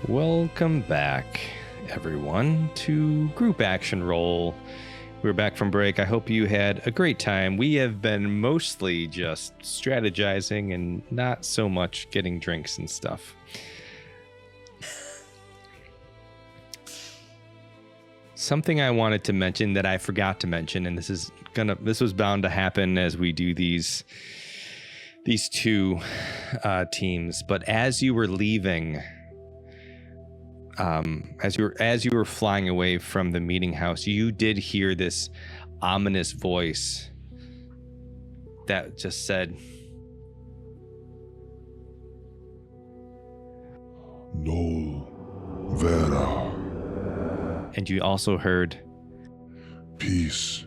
Welcome back, everyone, to Group Action Roll. We're back from break. I hope you had a great time. We have been mostly just strategizing and not so much getting drinks and stuff. Something I wanted to mention that I forgot to mention, and this was bound to happen as we do these two teams. But as you were leaving, as you were flying away from the meeting house, you did hear this ominous voice that just said, "No, Vera." And you also heard, "Peace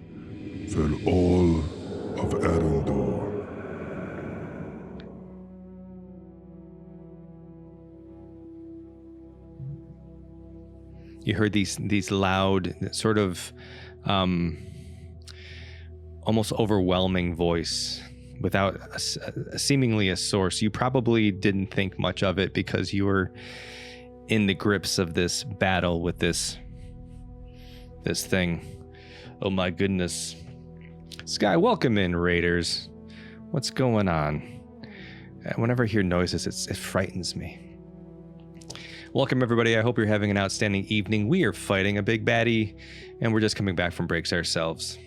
for all of Arendor." You heard these loud, sort of almost overwhelming voice without seemingly a source. You probably didn't think much of it because you were in the grips of this battle with this thing. Oh my goodness. Sky, welcome in, Raiders. What's going on? Whenever I hear noises, it frightens me. Welcome, everybody. I hope you're having an outstanding evening. We are fighting a big baddie, and we're just coming back from breaks ourselves.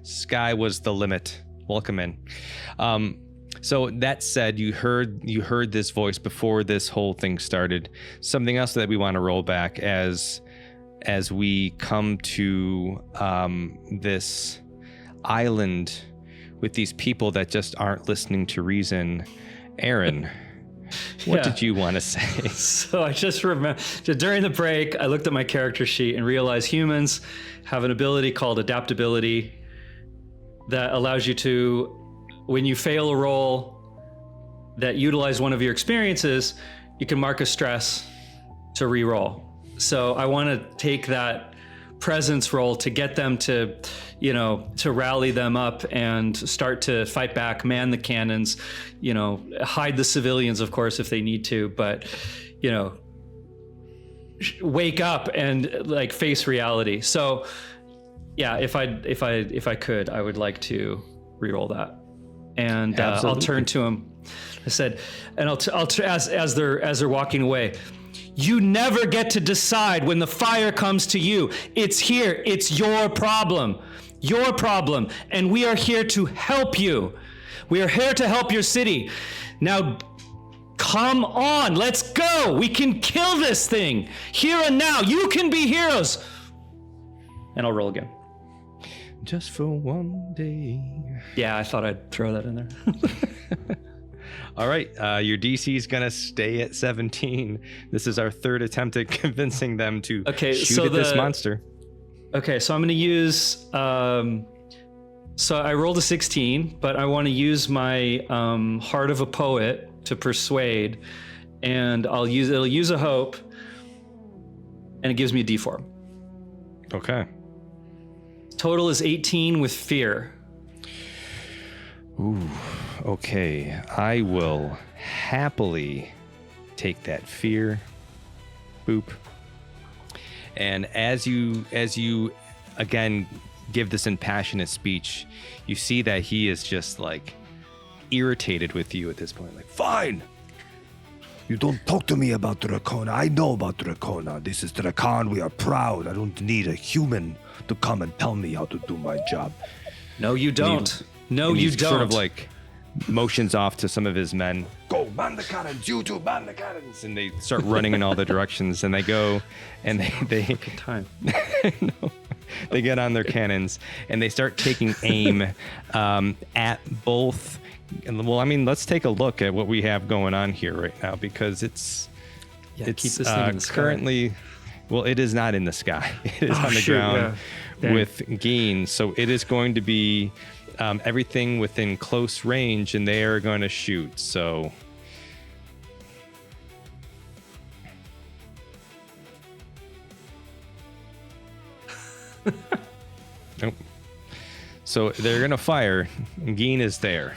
Sky was the limit. Welcome in. So that said, you heard this voice before this whole thing started. Something else that we want to roll back as we come to this island with these people that just aren't listening to reason. Aaron. What did you want to say? So I just remember, during the break, I looked at my character sheet and realized humans have an ability called adaptability that allows you to, when you fail a roll that utilize one of your experiences, you can mark a stress to re-roll. So I want to take that presence roll to get them to, to rally them up and start to fight back, man the cannons, hide the civilians, of course, if they need to, but, wake up and face reality. So yeah, if I could, I would like to re-roll that. And I'll turn to him. I said, and as they're walking away, you never get to decide when the fire comes to you. It's here. It's your problem. Your problem. And we are here to help you. We are here to help your city. Now, come on. Let's go. We can kill this thing. Here and now. You can be heroes. And I'll roll again. Just for one day. Yeah, I thought I'd throw that in there. All right, your DC is going to stay at 17. This is our third attempt at convincing them to shoot at this monster. Okay, so I'm going to use... so I rolled a 16, but I want to use my Heart of a Poet to persuade, and it'll use a hope, and it gives me a D4. Okay. Total is 18 with fear. Ooh, okay. I will happily take that fear. Boop. And as you again give this impassionate speech, you see that he is just irritated with you at this point. Fine. You don't talk to me about Drakona. I know about Drakona. This is Drakan. We are proud. I don't need a human to come and tell me how to do my job. No, you don't. No, you don't. Sort of motions off to some of his men. Go, man the cannons. You two, man the cannons. And they start running in all the directions, and they go, and they good time. No, they get on their cannons, and they start taking aim at both. Well, I mean, let's take a look at what we have going on here right now, because it's keep this thing in the sky. Currently, well, it is not in the sky. It is on the ground with Geen, so it is going to be everything within close range, and they are going to shoot. So nope. So they're going to fire. Geen is there.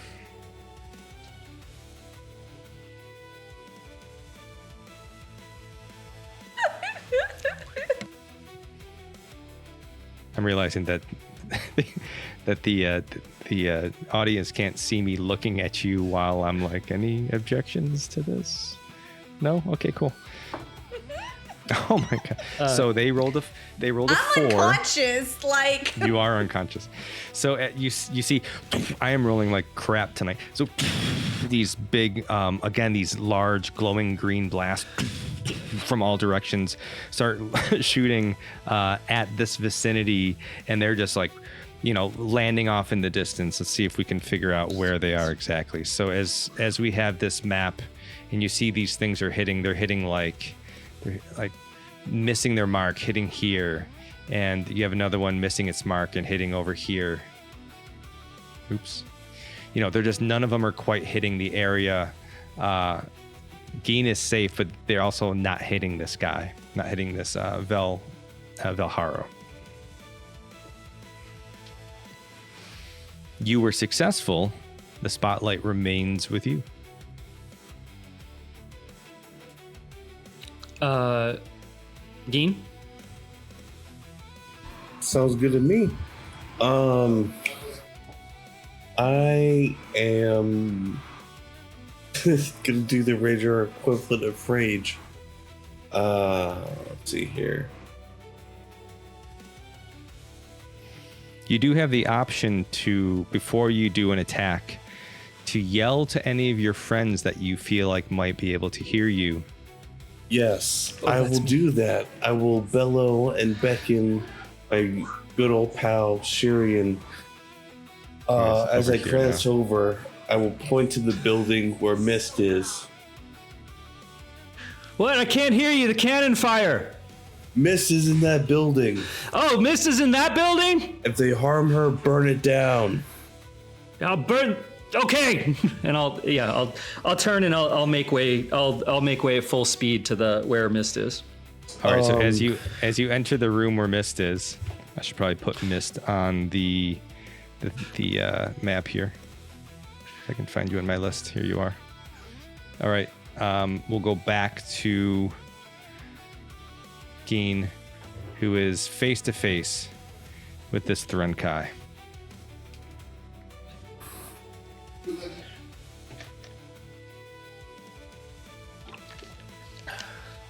I'm realizing that that the audience can't see me looking at you while I'm like, any objections to this? No? Okay, cool. Oh my god! So they rolled a I'm 4. unconscious. Like You are unconscious. So you see, I am rolling like crap tonight. So these big, again, these large glowing green blasts from all directions start shooting at this vicinity, and they're just like, landing off in the distance. Let's see if we can figure out where they are exactly. So as we have this map, and you see these things are hitting, they're hitting like missing their mark, hitting here, and you have another one missing its mark and hitting over here. Oops. They're just, none of them are quite hitting the area. Geen is safe, but they're also not hitting this guy, not hitting this Velharo. You were successful. The spotlight remains with you. Geen? Sounds good to me. I am gonna do the Rager equivalent of rage. Let's see here. You do have the option to, before you do an attack, to yell to any of your friends that you feel like might be able to hear you. Yes, I will do that. I will bellow and beckon my good old pal Shurien. As I glance over, I will point to the building where Mist is. What? I can't hear you. The cannon fire. Mist is in that building. Oh, Mist is in that building? If they harm her, burn it down. I'll burn. Okay. And I'll turn and I'll make way. I'll make way at full speed to where Mist is. All right. So as you enter the room where Mist is, I should probably put Mist on the map here. If I can find you on my list. Here you are. All right. We'll go back to Geen, who is face to face with this Threnkai.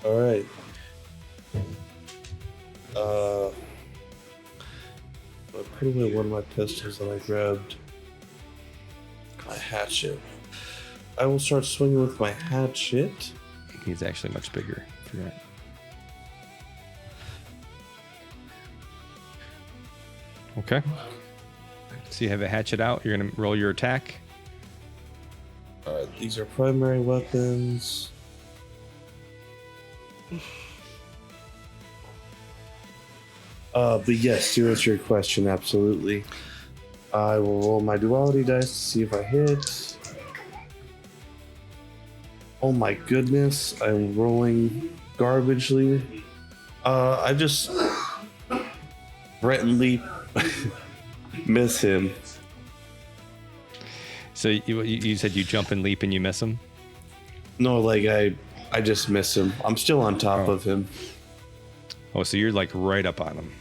All right. I put away one of my pistols and I grabbed my hatchet. I will start swinging with my hatchet. He's actually much bigger. For that. Okay. So you have a hatchet out. You're gonna roll your attack. These are primary weapons. But yes, to answer your question, absolutely. I will roll my duality dice to see if I hit. Oh my goodness, I'm rolling garbagely. I just threateningly miss him. So you said you jump and leap and you miss him? No, like I just miss him. I'm still on top of him. Oh, so you're like right up on him.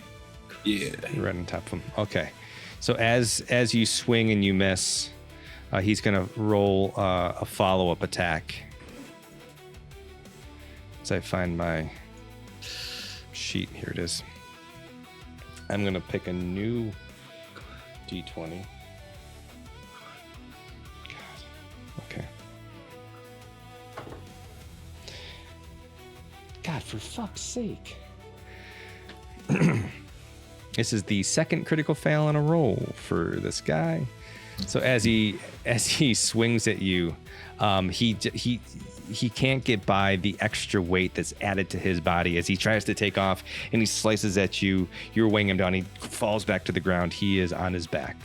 Yeah. You're right on top of him. Okay. So as you swing and you miss, he's gonna roll a follow-up attack. As I find my sheet, here it is. I'm gonna pick a new D20. God. Okay. God, for fuck's sake. This is the second critical fail in a row for this guy. So as he swings at you, he can't get by the extra weight that's added to his body as he tries to take off and he slices at you. You're weighing him down. He falls back to the ground. He is on his back.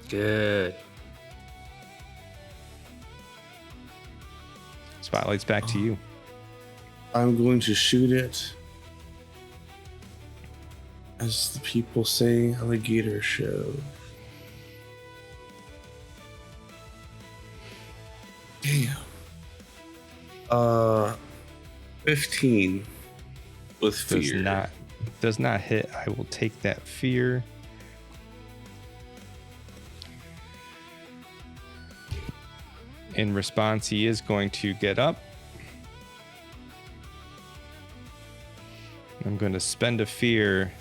Good. Spotlight's back to you. I'm going to shoot it. As the people say on the Gator Show. Damn. 15 with fear. does not hit. I will take that fear. In response, he is going to get up. I'm going to spend a fear,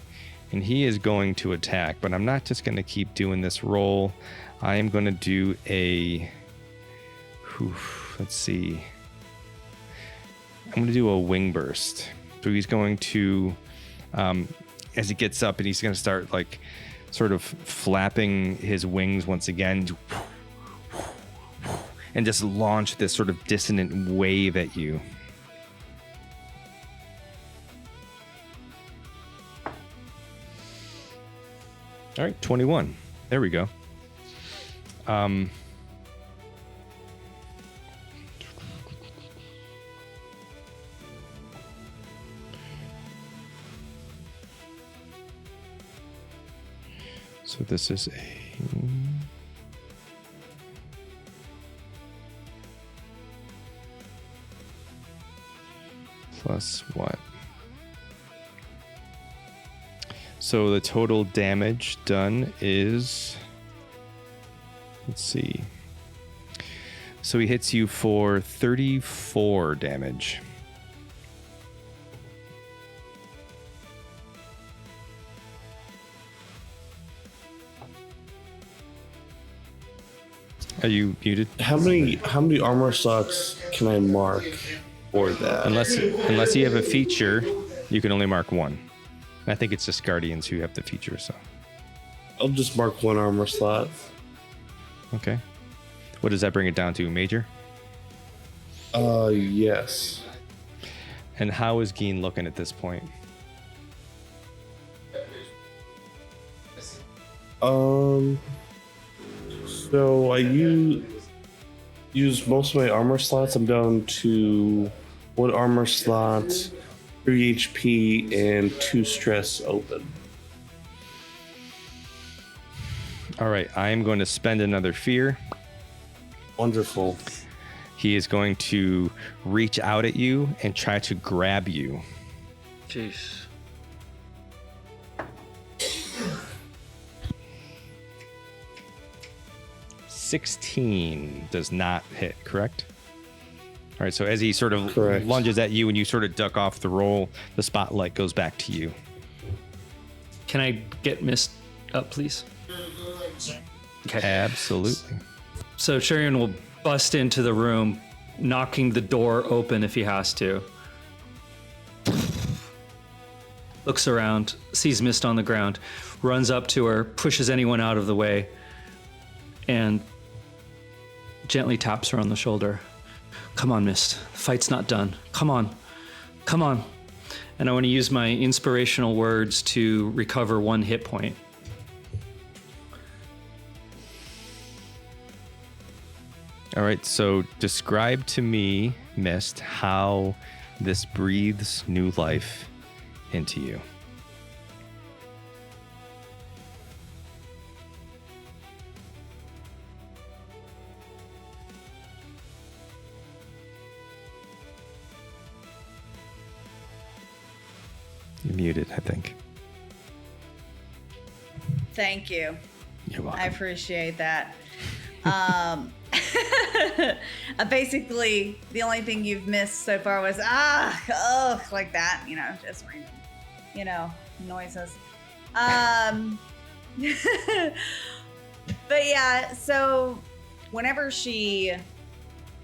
and he is going to attack, but I'm not just going to keep doing this roll. I am going to do a... let's see. I'm going to do a wing burst. So he's going to, as he gets up, and he's going to start like sort of flapping his wings once again and just launch this sort of dissonant wave at you. All right, 21. There we go. So this is a... plus what? So the total damage done is... let's see. So he hits you for 34 damage. Are you muted? How many armor slots can I mark for that? Unless you have a feature, you can only mark one. I think it's just Guardians who have the feature, so. I'll just mark one armor slot. Okay. What does that bring it down to? Major? Yes. And how is Geen looking at this point? So I use most of my armor slots. I'm down to one armor slot, 3 HP, and 2 stress open. All right, I am going to spend another fear. Wonderful. He is going to reach out at you and try to grab you. Jeez. $16 does not hit, correct? All right, so as he sort of Correct. lunges at you and you sort of duck off the roll, the spotlight goes back to you. Can I get Mist up, please? Okay. Absolutely. So Shurien will bust into the room, knocking the door open if he has to. Looks around, sees Mist on the ground, runs up to her, pushes anyone out of the way, and gently taps her on the shoulder. Come on, Mist. The fight's not done. Come on. Come on. And I want to use my inspirational words to recover 1 hit point. All right, so describe to me, Mist, how this breathes new life into you. You're muted, I think. Thank you. You're welcome. I appreciate that. Basically, the only thing you've missed so far was like that, just random, noises. But yeah, so whenever she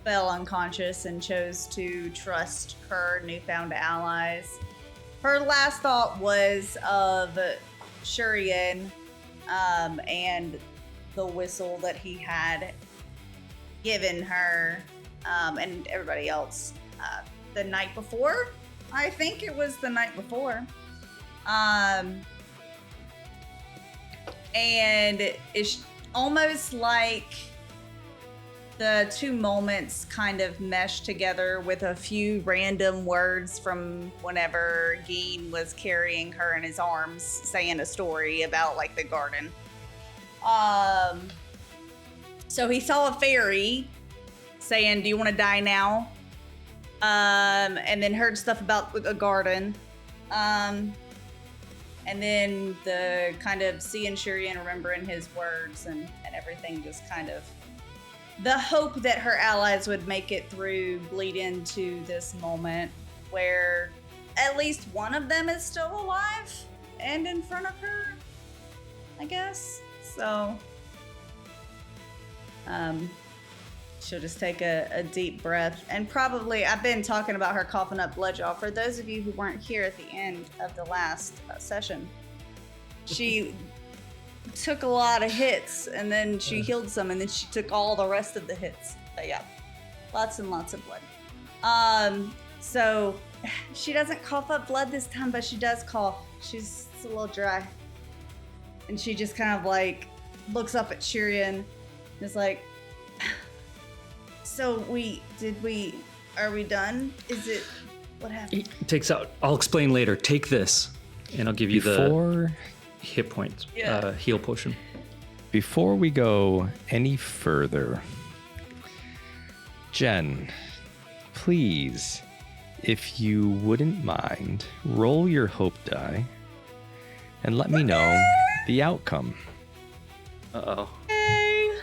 fell unconscious and chose to trust her newfound allies, her last thought was of Shurien and the whistle that he had given her and everybody else the night before. I think it was the night before. And it's almost like the two moments kind of meshed together with a few random words from whenever Geen was carrying her in his arms, saying a story about like the garden. So he saw a fairy saying, "Do you want to die now?" And then heard stuff about a garden. And then the kind of seeing Shurien, remembering his words and everything, just kind of the hope that her allies would make it through bleed into this moment where at least one of them is still alive and in front of her, I guess. So she'll just take a deep breath, and probably, I've been talking about her coughing up blood, y'all. For those of you who weren't here at the end of the last session, she took a lot of hits, and then she healed some, and then she took all the rest of the hits. But yeah, lots and lots of blood. So she doesn't cough up blood this time, but she does cough. She's a little dry. And she just kind of like looks up at Shurien and is like, so are we done? Is it, what happened? He takes out, I'll explain later. Take this, and I'll give you the hit points, heal potion. Before we go any further, Jen, please, if you wouldn't mind, roll your hope die and let me know the outcome. Uh-oh. Hey.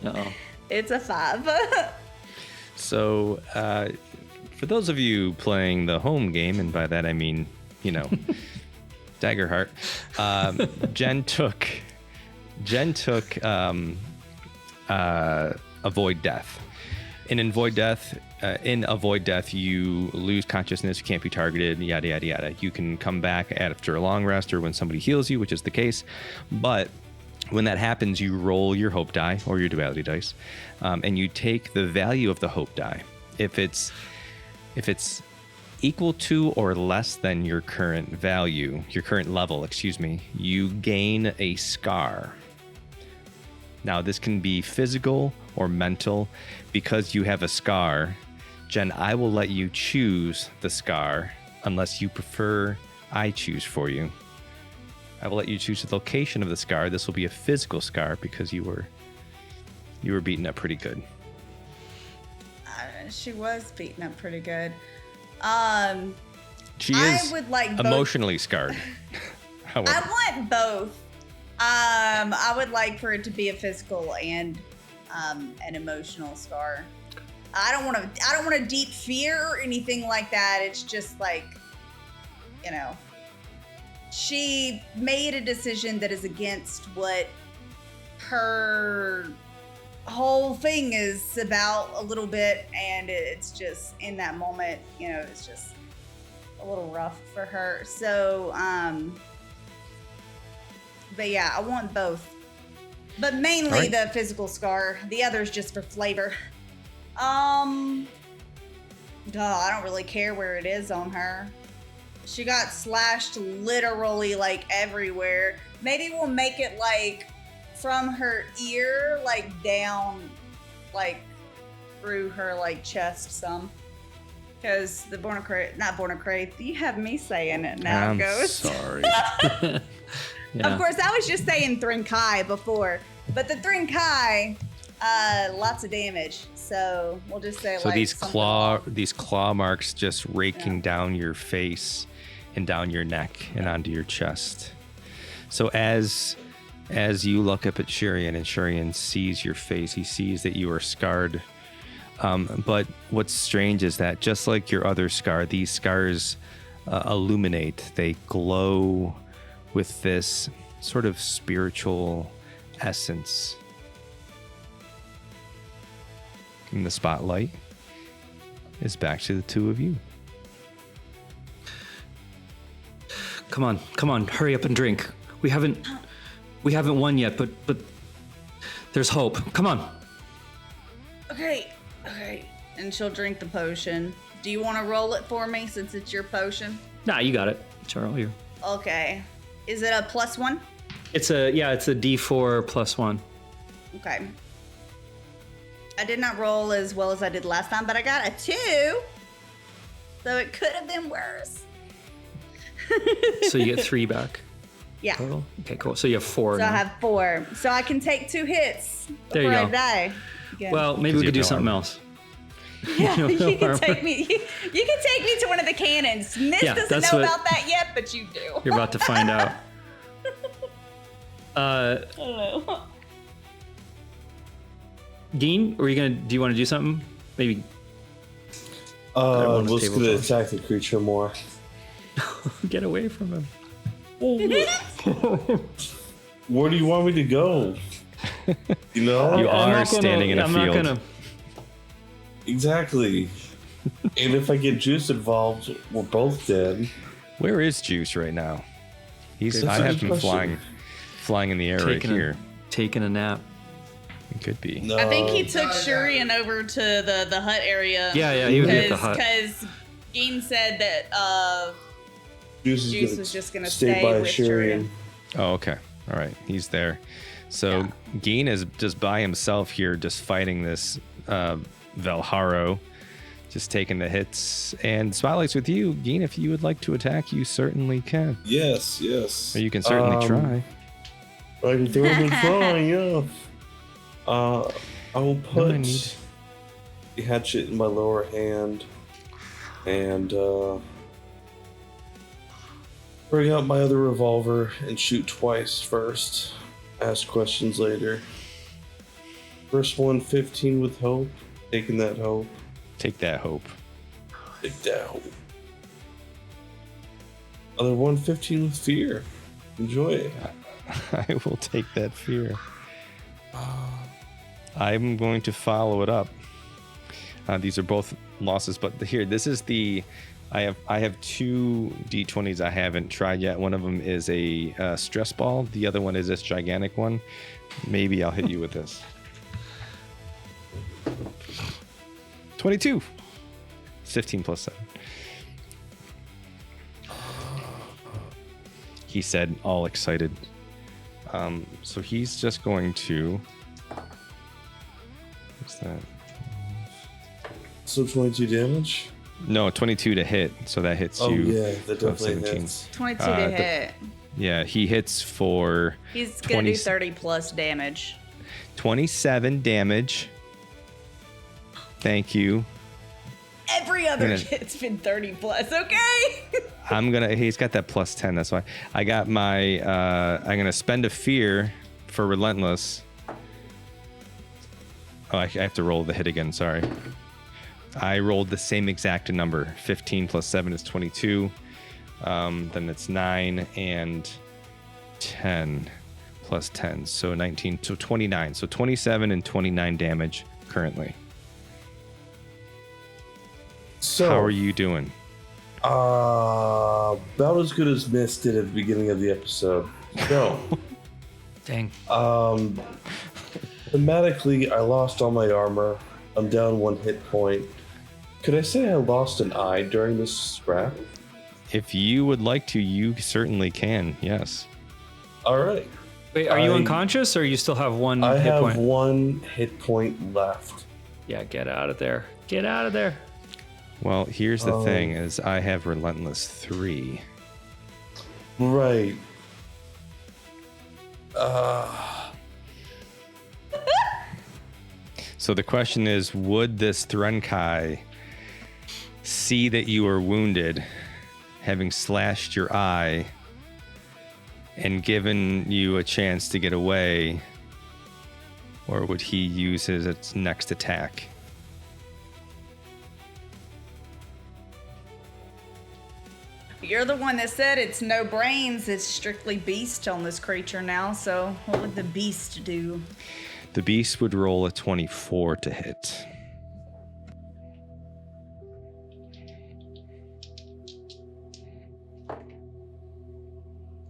Uh-oh. It's a 5. So, for those of you playing the home game, and by that I mean, Daggerheart, Jen took avoid death. In avoid death, you lose consciousness, you can't be targeted, yada yada yada. You can come back after a long rest or when somebody heals you, which is the case. But when that happens, you roll your hope die or your duality dice, and you take the value of the hope die. If it's equal to or less than your current value, your current level, you gain a scar. Now, this can be physical or mental. Because you have a scar, Jen, I will let you choose the scar unless you prefer I choose for you. I will let you choose the location of the scar. This will be a physical scar because you were beaten up pretty good. She was beaten up pretty good. She is would like both. Emotionally scarred. However. I want both. I would like for it to be a physical and an emotional scar. I don't want a deep fear or anything like that. It's just like, she made a decision that is against what her whole thing is about a little bit, and it's just in that moment, it's just a little rough for her. So, but yeah, I want both. But mainly the physical scar. The other's just for flavor. I don't really care where it is on her. She got slashed literally like everywhere. Maybe we'll make it like from her ear, like down, like through her like chest some. Because the not Born of Crate, you have me saying it now, I'm Ghost. sorry. Yeah. Of course, I was just saying Thrinkai before, but the Thrinkai, lots of damage. So we'll just say So like these claw marks just raking down your face and down your neck and onto your chest. So as you look up at Shurien and Shurien sees your face, he sees that you are scarred. But what's strange is that just like your other scar, these scars illuminate. They glow with this sort of spiritual essence. And the spotlight is back to the two of you. Come on, hurry up and drink. We haven't won yet, but there's hope. Come on. Okay. And she'll drink the potion. Do you want to roll it for me since it's your potion? Nah, you got it. Charles, here. Okay. Is it a +1? It's a D4 +1. Okay. I did not roll as well as I did last time, but I got a 2. So it could have been worse. So you get 3 back. Yeah. Total? Okay, cool. So you have 4 So now. I have 4. So I can take 2 hits There you before I go. die. Again. Well, maybe we could do something else. Yeah, No you can armor. take me. You can take me to one of the cannons. Mist Yeah, doesn't that's know what- about that yet, but you do. You're about to find out. I don't know. Dean, do you want to do something? Maybe Everyone's What's table gonna talk. attack the creature more? get away from him. Where do you want me to go? You know? You I'm are not gonna- standing in a I'm not field. gonna- Exactly. And if I get Juice involved, we're both dead. Where is Juice right now? That's I a have good him question. flying in the air right here. Taking a nap. It could be. No. I think he took Shurien over to the hut area. Yeah, he would be at the hut. Because Geen said that Juice Juice was just gonna stay stay by with Shurien. Oh, okay. All right. He's there. So Geen is just by himself here, just fighting this Velharo, just taking the hits. And Spotlight's with you. Geen, if you would like to attack, you certainly can. Yes. Or you can certainly try. I can throw him in front, yeah. I will No, I put need- the hatchet in my lower hand and bring out my other revolver and shoot twice first. Ask questions later. First one, 15 with hope. Taking that hope. Take that hope. Take that hope. Other one, 15 with fear. Enjoy it. I will take that fear. I'm going to follow it up. These are both losses, but here, this is the. I have two D20s I haven't tried yet. One of them is a stress ball. The other one is this gigantic one. Maybe I'll hit you with this. 22. 15 plus 7. He said, all excited. So he's just going to. What's that? So 22 damage? No, 22 to hit. So that hits Oh, you. yeah, that So definitely 17. hits. 22 Uh, to the- hit. Yeah, he hits for He's gonna 20 do 30 plus damage. 27 damage. Thank you. Every other Gonna- hit's been 30 plus, okay? He's got that plus 10. That's why I got my, I'm going to spend a fear for Relentless. Oh, I have to roll the hit again. Sorry. I rolled the same exact number. 15 plus 7 is 22. Then it's 9 and 10 plus 10. So 19, so 29. So 27 and 29 damage currently. So, How are you doing? about as good as Mist did at the beginning of the episode. So, Dang. thematically, I lost all my armor. I'm down 1 hit point. Could I say I lost an eye during this scrap? If you would like to, you certainly can. Yes. All right. Wait, are you I- unconscious or you still have one I hit have point? 1 hit point left. Yeah, get out of there. Get out of there. Well, here's the thing: is I have Relentless 3. Right. So the question is, would this Threnkai see that you are wounded, having slashed your eye, and given you a chance to get away, or would he use its next attack? You're the one that said it's no brains, it's strictly beast on this creature now, so what would the beast do? The beast would roll a 24 to hit.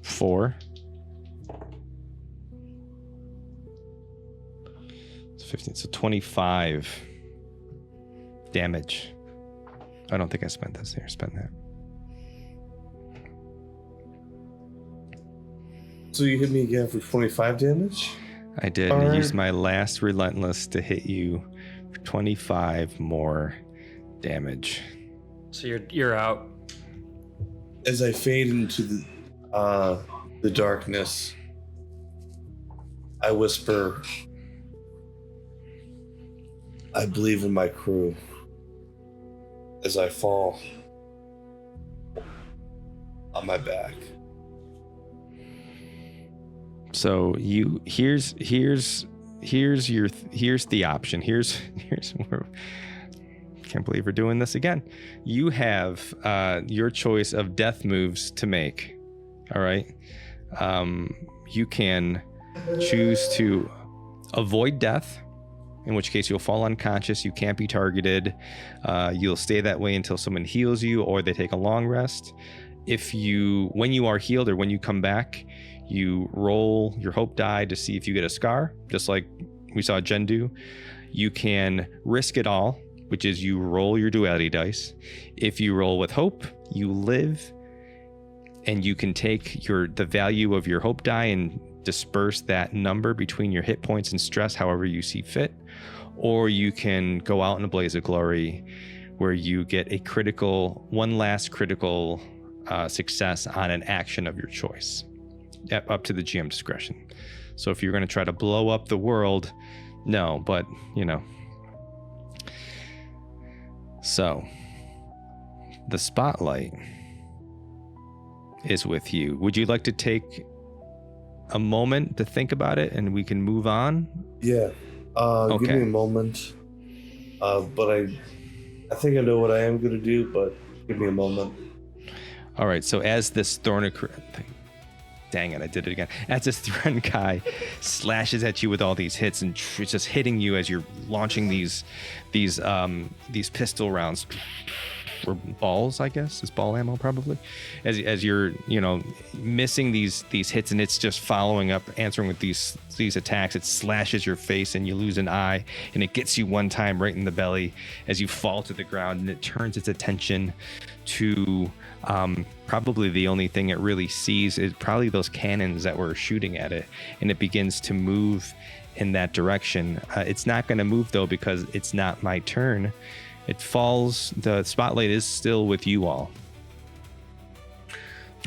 Four. It's 15. So 25 damage. I don't think I spent this here. Spend that. So you hit me again for 25 damage? I did. All I right. used my last relentless to hit you for 25 more damage. So you're out. As I fade into the darkness, I whisper, I believe in my crew. as I fall on my back. So here's the option. Here's where, can't believe we're doing this again. You have your choice of death moves to make. All right. You can choose to avoid death, in which case you'll fall unconscious. You can't be targeted. You'll stay that way until someone heals you or they take a long rest. When you are healed or when you come back, you roll your hope die to see if you get a scar, just like we saw Jen do. You can risk it all, which is you roll your duality dice. If you roll with hope, you live, and you can take the value of your hope die and disperse that number between your hit points and stress however you see fit. Or you can go out in a blaze of glory where you get one last critical success on an action of your choice, up to the GM discretion. So if you're going to try to blow up the world, no, but so the spotlight is with you. Would you like to take a moment to think about it and we can move on? Yeah. Okay. Give me a moment. But I think I know what I am going to do, but give me a moment. All right, so as this dang it, I did it again. As this Threnkai slashes at you with all these hits and it's just hitting you as you're launching these pistol rounds, or balls, I guess, it's ball ammo probably. As you're missing these hits, and it's just following up, answering with these attacks. It slashes your face and you lose an eye, and it gets you one time right in the belly as you fall to the ground, and it turns its attention to probably the only thing it really sees is probably those cannons that were shooting at it, and it begins to move in that direction. It's not going to move though, because it's not my turn. It falls. The spotlight is still with you all,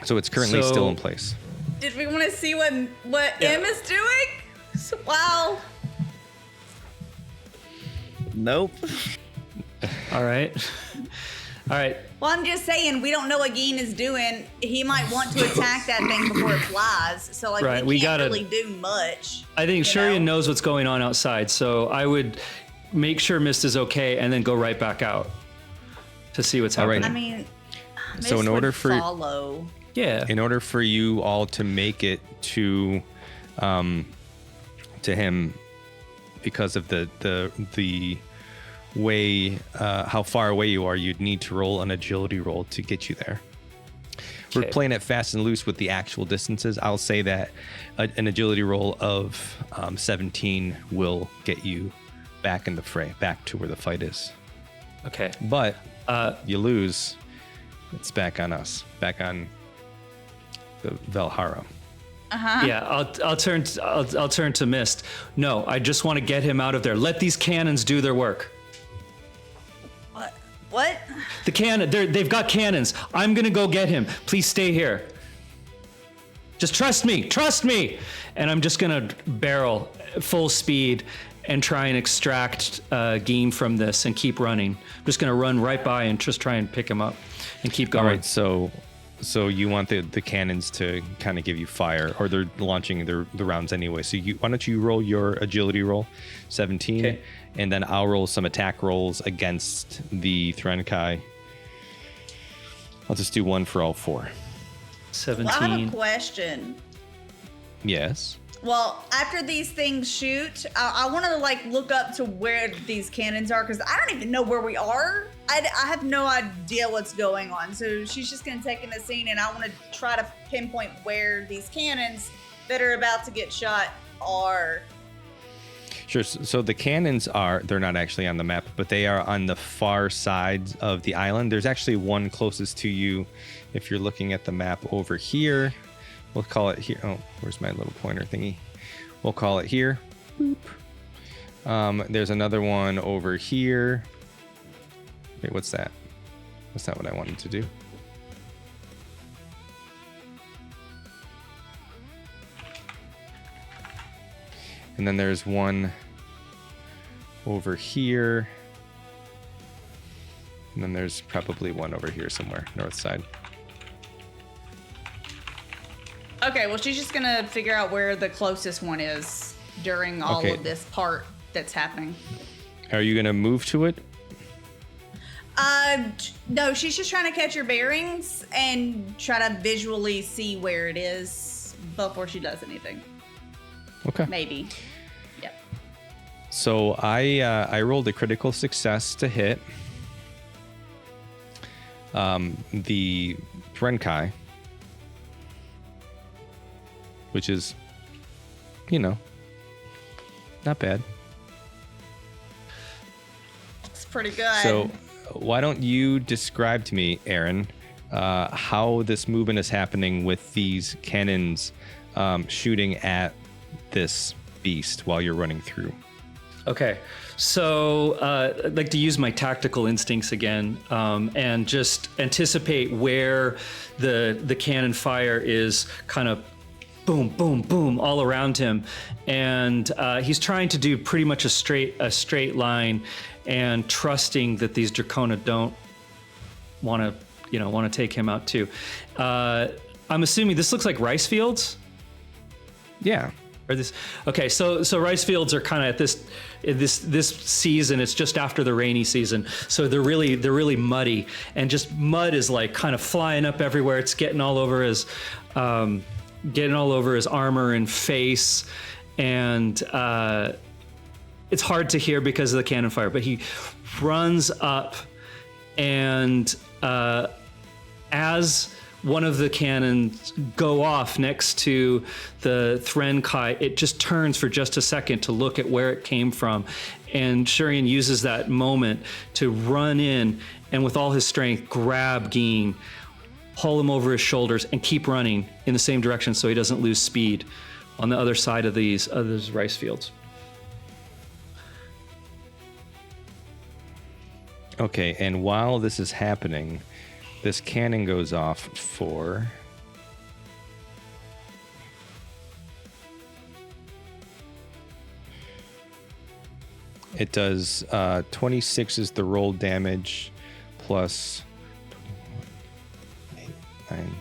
so it's currently still in place. Did we want to see what M is doing? Wow. Nope. All right. All right. Well, I'm just saying, we don't know what Geen is doing. He might want to attack that thing before it flies. So, like, we can't really do much. I think Shurien knows what's going on outside, so I would make sure Mist is okay and then go right back out to see what's happening. I mean, Mist so in order for follow. In order for you all to make it to him, because of the way how far away you are, you'd need to roll an agility roll to get you there. We're playing it fast and loose with the actual distances. I'll say that an agility roll of 17 will get you back in the fray, back to where the fight is. Okay. But you lose, it's back on us, back on the Valhara. Yeah, I'll turn to Mist. No, I just want to get him out of there. Let these cannons do their work. What? The cannon, they've got cannons. I'm gonna go get him. Please stay here. Just trust me. And I'm just gonna barrel full speed and try and extract Geen from this and keep running. I'm just gonna run right by and just try and pick him up and keep going. All right, so you want the cannons to kind of give you fire, or they're launching the rounds anyway. So why don't you roll your agility roll, 17, and then I'll roll some attack rolls against the Threnkai. I'll just do one for all four. 17. Well, I have a question. Yes. Well, after these things shoot, I want to look up to where these cannons are, because I don't even know where we are. I have no idea what's going on. So she's just going to take in the scene, and I want to try to pinpoint where these cannons that are about to get shot are. Sure. So the cannons they're not actually on the map, but they are on the far sides of the island. There's actually one closest to you if you're looking at the map over here. We'll call it here. Oh, where's my little pointer thingy? We'll call it here. Boop. There's another one over here. Wait, what's that? That's not what I wanted to do. And then there's one over here. And then there's probably one over here somewhere, north side. Okay, well, she's just gonna figure out where the closest one is during all Okay. of this part that's happening. Are you gonna move to it? No, she's just trying to catch her bearings and try to visually see where it is before she does anything. Okay. Maybe. Yep. So I rolled a critical success to hit. The Renkai, which is, not bad. It's pretty good. So why don't you describe to me, Aaron, how this movement is happening with these cannons shooting at this beast while you're running through? Okay, so I'd like to use my tactical instincts again and just anticipate where the cannon fire is kind of boom, boom, boom all around him, and he's trying to do pretty much a straight line, and trusting that these Drakona don't want to take him out too. I'm assuming this looks like rice fields. Yeah. Or this, okay, so rice fields are kind of at this season. It's just after the rainy season, so they're really muddy, and just mud is like kind of flying up everywhere. It's getting all over his armor and face, and it's hard to hear because of the cannon fire. But he runs up, and as one of the cannons go off next to the Threnkai, it just turns for just a second to look at where it came from. And Shurien uses that moment to run in and with all his strength grab Geen, haul him over his shoulders, and keep running in the same direction so he doesn't lose speed on the other side of these rice fields. Okay, and while this is happening, this cannon goes off for... It does 26 is the roll damage plus 8, 9.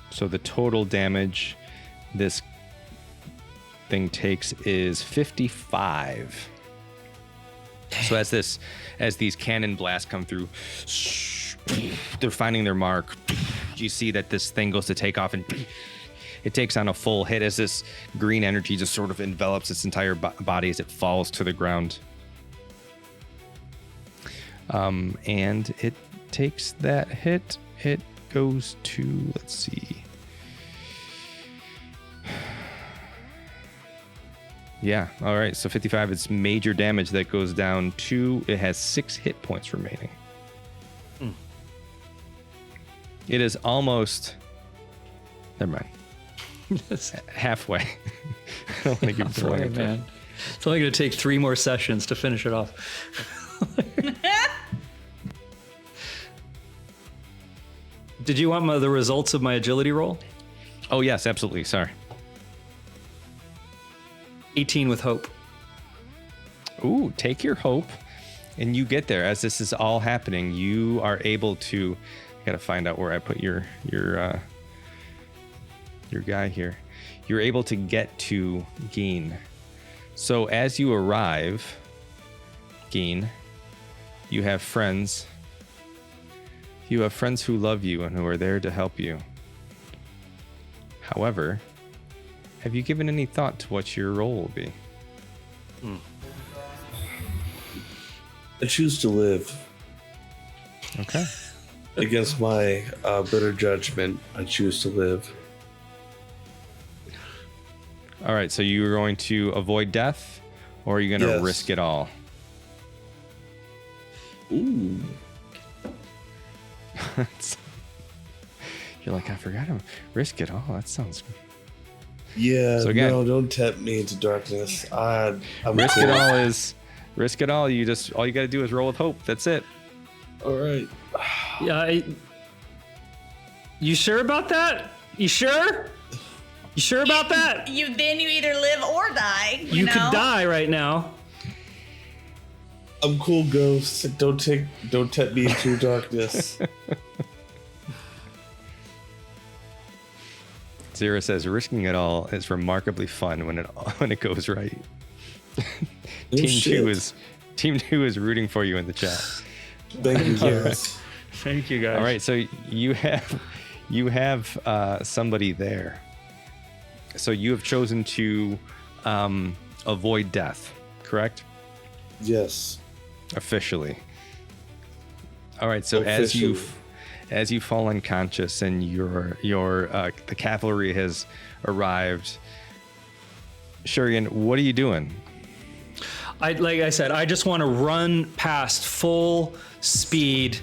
So the total damage this thing takes is 55. So as these cannon blasts come through, they're finding their mark. You see that this thing goes to take off, and it takes on a full hit as this green energy just sort of envelops its entire body as it falls to the ground. And it takes that hit. It goes to, let's see. Yeah, all right, so 55, it's major damage that goes down to, it has 6 hit points remaining. It is almost, never mind, halfway. I don't want to keep throwing it, man. It's only going to take 3 more sessions to finish it off. Did you want the results of my agility roll? Oh, yes, absolutely, sorry. 18 with hope. Ooh, take your hope, and you get there. As this is all happening, you are able to, I gotta find out where I put your guy here. You're able to get to Geen. So as you arrive, Geen, you have friends. You have friends who love you and who are there to help you. However, have you given any thought to what your role will be? I choose to live. Okay. Against my better judgment, I choose to live. All right, so you're going to avoid death, or are you going to risk it all? Ooh. You're like, I forgot to risk it all. That sounds... Yeah, So again- no, don't tempt me into darkness. I'm Risk it all is... Risk it all. All you got to do is roll with hope. That's it. All right. Yeah. You sure about that? You sure? You sure about that? You either live or die. You know? could die right now. I'm cool, ghost. Don't tempt me into darkness. Zira says, risking it all is remarkably fun when it goes right. Team 2 is rooting for you in the chat. Thank you, guys. Thank you, guys. All right, so you have somebody there. So you have chosen to avoid death, correct? Yes. Officially. All right, so as you fall unconscious and the cavalry has arrived, Shurien, what are you doing? Like I said, I just want to run past full speed.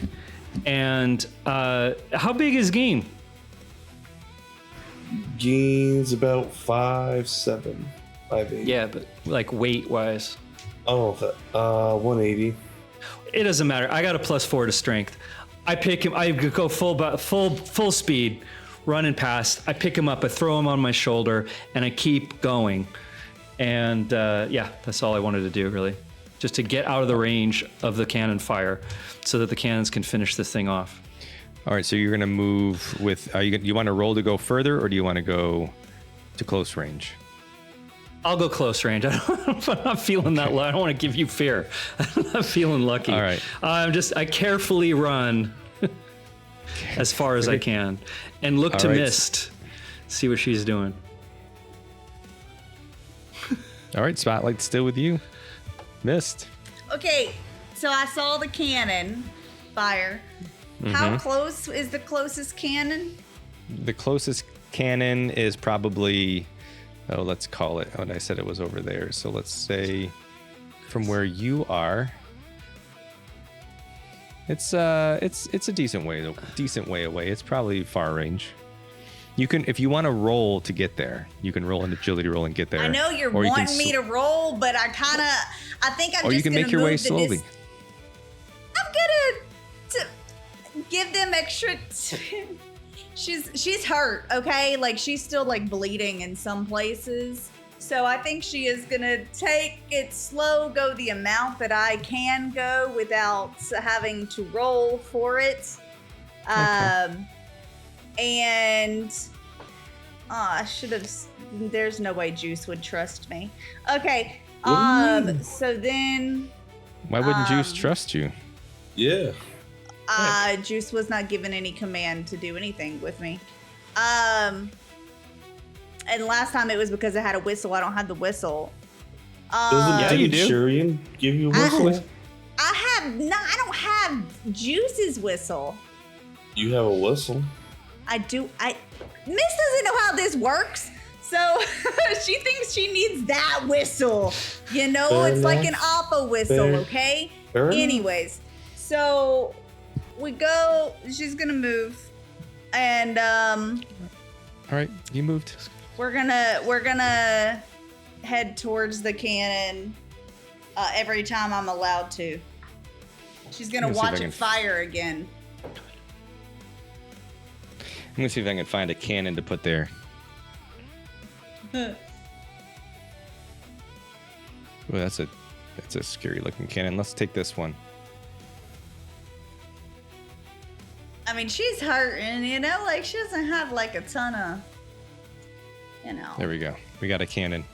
And how big is Geen? Geen's about 5'7", 5'8". Yeah, but like weight wise. Oh, 180. It doesn't matter. I got a +4 to strength. I pick him. I go full speed, running past. I pick him up. I throw him on my shoulder, and I keep going. And yeah, that's all I wanted to do, really, just to get out of the range of the cannon fire, so that the cannons can finish this thing off. All right, so you're gonna move with. You want to roll to go further, or do you want to go to close range? I'll go close range. I'm not feeling that low. I don't want to give you fear. I'm not feeling lucky. All right. I carefully run as far as I can and look to Mist, see what she's doing. All right, Spotlight's still with you. Mist. Okay, so I saw the cannon fire. How close is the closest cannon? The closest cannon is probably, let's call it. Oh, I said it was over there. So let's say from where you are, it's a decent way away. It's probably far range. You can, if you want to roll to get there, you can roll an agility roll and get there. I know you're wanting me to roll, but I think I'm just gonna move. Or you can make your way slowly. I'm gonna give them extra. She's hurt, okay? Like she's still like bleeding in some places. So I think she is gonna take it slow, go the amount that I can go without having to roll for it. Okay. And I should have. There's no way Juice would trust me. Okay. So then. Why wouldn't Juice trust you? Yeah. Juice was not given any command to do anything with me. And last time it was because I had a whistle. I don't have the whistle. Doesn't you do? Shurien give you a whistle? I don't have Juice's whistle. You have a whistle. I do. Miss doesn't know how this works, so she thinks she needs that whistle. You know, Fair it's enough. like an oppa whistle, Fair. okay? Fair enough. Anyways, so we go. She's gonna move, and All right, you moved. we're gonna head towards the cannon every time I'm allowed to. She's gonna Let me see if watch I it can- fire again. I'm gonna see if I can find a cannon to put there. Oh, that's a scary looking cannon. Let's take this one. I mean, she's hurting, you know, like she doesn't have like a ton of, you know. There we go. We got a cannon.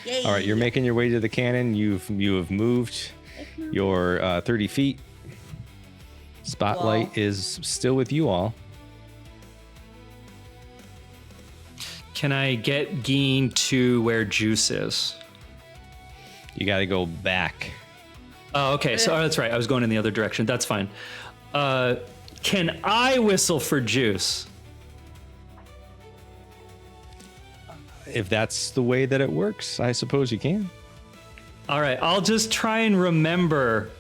Yay. All right, you're making your way to the cannon. You have moved your 30 feet. Spotlight is still with you all. Can I get Geen to where Juice is? You got to go back. Oh, okay. So that's right. I was going in the other direction. That's fine. Can I whistle for Juice? If that's the way that it works, I suppose you can. All right. I'll just try and remember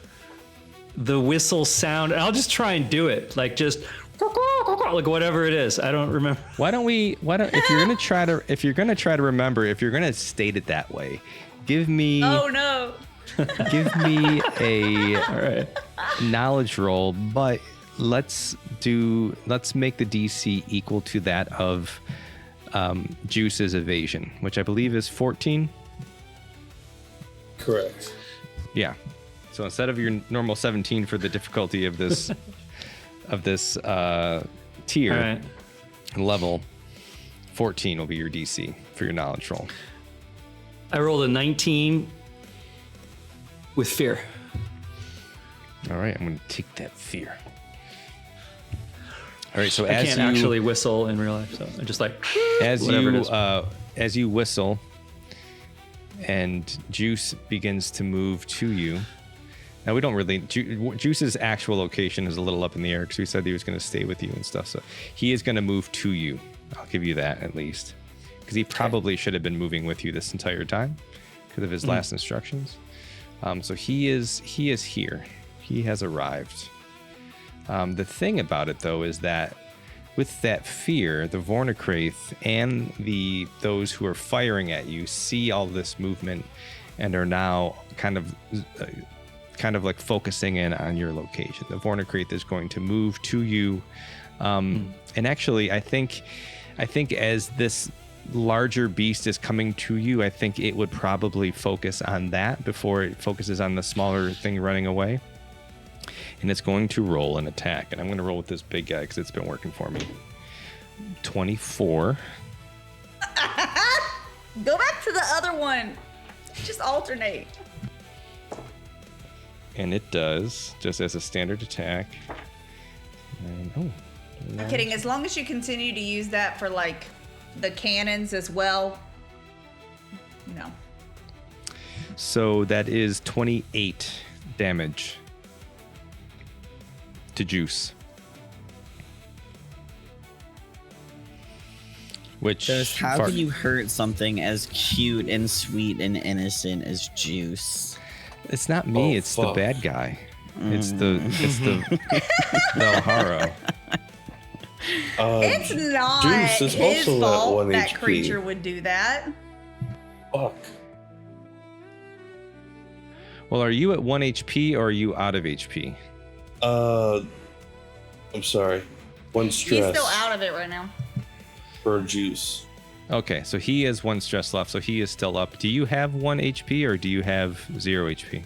the whistle sound. I'll just try and do it. Like just like whatever it is. I don't remember. If you're gonna try to remember, if you're gonna state it that way, give me Oh no. give me a knowledge roll, but let's make the DC equal to that of Juice's evasion, which I believe is 14. Correct. Yeah. So instead of your normal 17 for the difficulty of this tier All right. level, 14 will be your DC for your knowledge roll. I rolled a 19 with fear. All right, I'm going to take that fear. All right, so I as can't you actually whistle in real life, so I'm just like as you whistle, and Juice begins to move to you. Now we don't really. Juice's actual location is a little up in the air because we said he was going to stay with you and stuff. So he is going to move to you. I'll give you that at least, because he probably should have been moving with you this entire time because of his last instructions. So he is here. He has arrived. The thing about it though is that with that fear, the Vornicraith and those who are firing at you see all this movement and are now kind of like focusing in on your location. The Vornicraith is going to move to you, and actually, I think as this larger beast is coming to you, I think it would probably focus on that before it focuses on the smaller thing running away. And it's going to roll an attack. And I'm going to roll with this big guy because it's been working for me. 24. Go back to the other one. Just alternate. And it does, just as a standard attack. And, I'm kidding. As long as you continue to use that for like the cannons as well. No. So that is 28 damage to Juice. Which Just how can you hurt something as cute and sweet and innocent as Juice? It's not me, it's the bad guy. It's the Valharo. It's not Juice is his also at fault 1 that HP. creature would do that. Fuck. Well, are you at 1 HP or are you out of HP? I'm sorry. 1 stress. He's still out of it right now. For Juice. Okay, so he has 1 stress left, so he is still up. Do you have 1 HP or do you have 0 HP?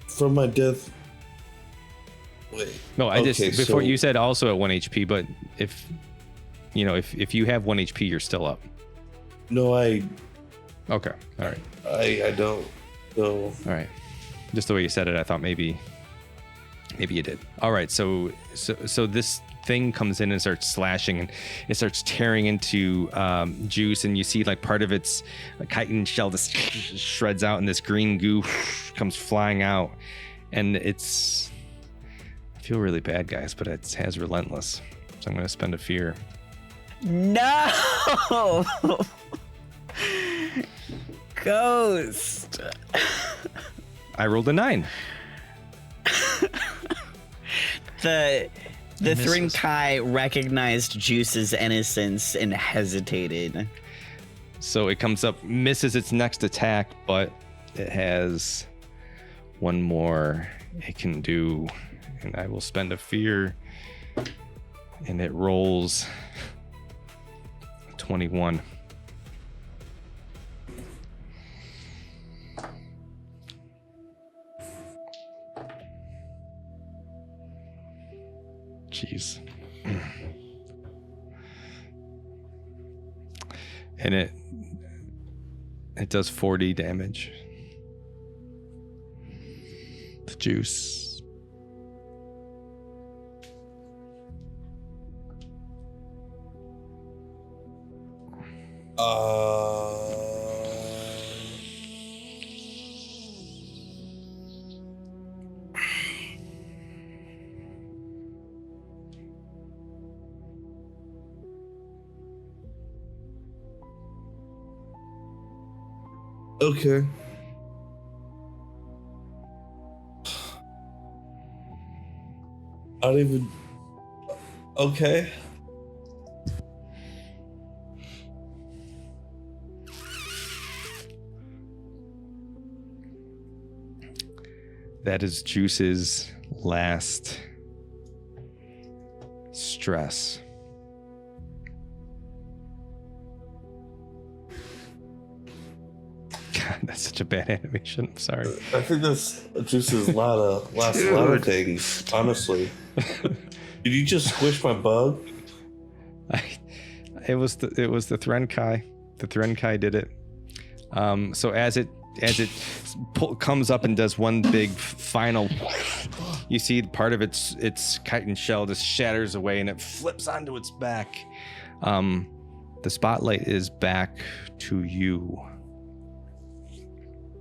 From my death. Wait. No, I just Okay, before so- you said also at 1 HP, but if you have 1 HP, you're still up. No, Okay, all right, I don't know. all right. Just the way you said it, I thought maybe you did. All right, so this thing comes in and starts slashing, and it starts tearing into Juice, and you see like part of its chitin shell just shreds out, and this green goo comes flying out, and I feel really bad, guys, but it has relentless, so I'm going to spend a fear. No! Ghost! I rolled a 9. The Misses. Thrinkai recognized Juice's innocence and hesitated. So it comes up, misses its next attack, but it has one more it can do, and I will spend a fear, and it rolls 21. Jeez. And it does 40 damage. The Juice. Okay. I don't even. Okay. That is Juice's last stress. God, That's such a bad animation. I'm sorry. I think that's just a lot of things, honestly. Did you just squish my bug? It was the Threnkai. The Threnkai did it. So as it comes up and does one big final, you see part of its chitin shell just shatters away and it flips onto its back. The spotlight is back to you.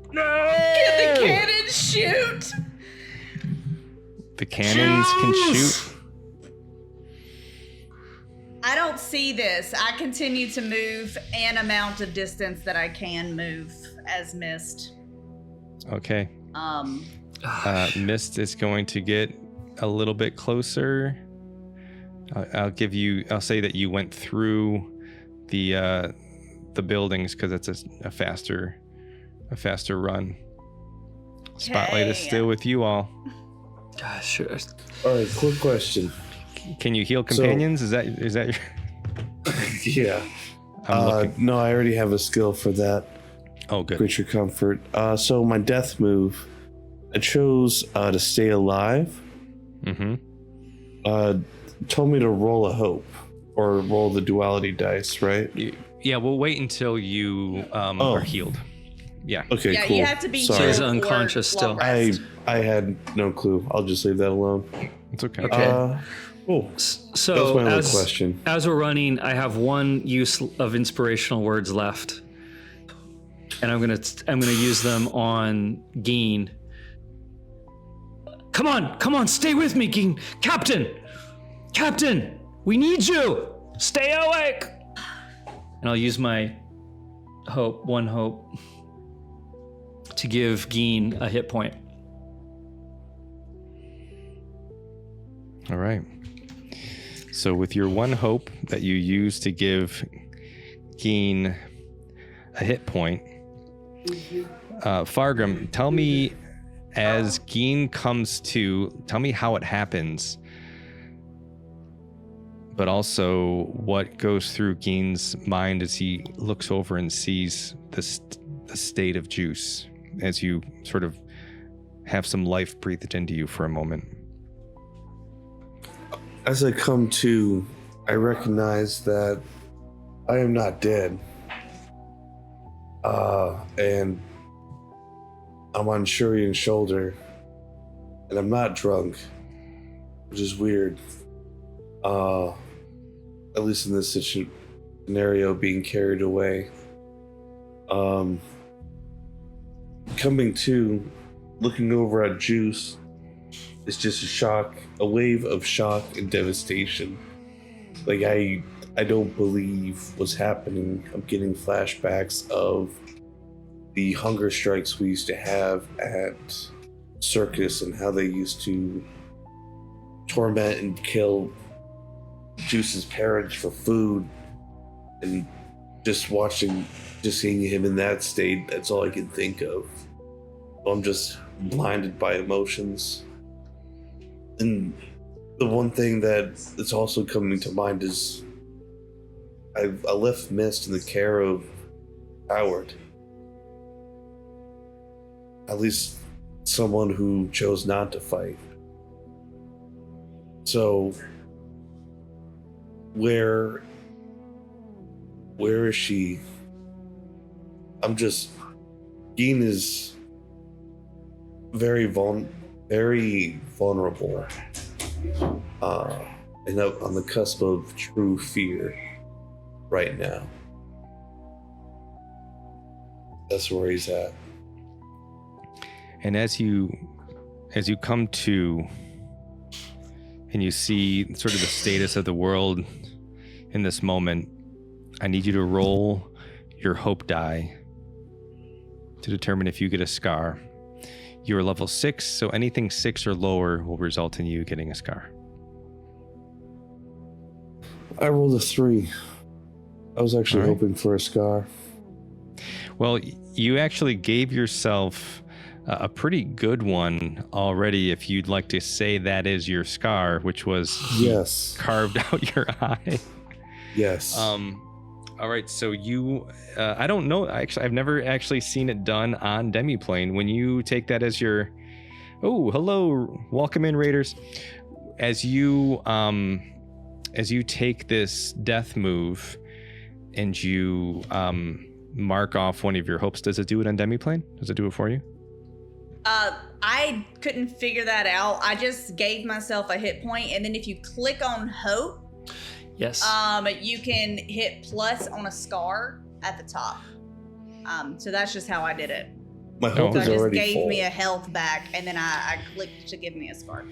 No! Can the cannon shoot? The cannons can shoot. I don't see this. I continue to move an amount of distance that I can move as Mist. Okay. Mist is going to get a little bit closer. I'll say that you went through the buildings because it's a faster run. Spotlight is still with you all. Gosh. All right, quick question. Can you heal companions? Is that your... Yeah. I'm no, I already have a skill for that. Oh, good. Creature comfort. So my death move, I chose to stay alive. Mm-hmm. Told me to roll a hope or roll the duality dice, right? Yeah, we'll wait until you are healed. Yeah. Okay, yeah, cool. you have to be Sorry. healed He's or unconscious long still. rest. I had no clue. I'll just leave that alone. It's okay. Cool. So That's my only question. As we're running, I have one use of inspirational words left, and I'm gonna use them on Geen. Come on, stay with me, Geen. Captain, we need you. Stay awake. And I'll use my one hope, to give Geen a hit point. All right. So with your one hope that you use to give Geen a hit point, Fargrim, tell me as Geen comes to, tell me how it happens, but also what goes through Geen's mind as he looks over and sees the state of Juice, as you sort of have some life breathed into you for a moment. As I come to, I recognize that I am not dead. And I'm on Shurien's shoulder, and I'm not drunk, which is weird. At least in this scenario, being carried away. Coming to, looking over at Juice, it's just a wave of shock and devastation. Like, I don't believe what's happening. I'm getting flashbacks of the hunger strikes we used to have at Circus and how they used to torment and kill Juice's parents for food. And just seeing him in that state, that's all I can think of. I'm just blinded by emotions. And the one thing that is also coming to mind is I left Mist in the care of Howard. At least someone who chose not to fight. So where is she? Geen is very vulnerable, and on the cusp of true fear right now. That's where he's at. And as you come to and you see sort of the status of the world in this moment, I need you to roll your hope die to determine if you get a scar. You're level 6, so anything 6 or lower will result in you getting a scar. I rolled a 3. I was actually hoping for a scar. Well, you actually gave yourself a pretty good one already, if you'd like to say that is your scar, which was yes, carved out your eye. Yes. All right, so you, I don't know. Actually, I've never actually seen it done on Demiplane. When you take that as your, oh, hello, welcome in, Raiders. As you take this death move, and you mark off one of your hopes, does it do it on Demiplane? Does it do it for you? I couldn't figure that out. I just gave myself a hit point, and then if you click on hope. Yes. You can hit plus on a scar at the top. So that's just how I did it. My hope So is it just already gave full. me a health back, and then I clicked to give me a scar.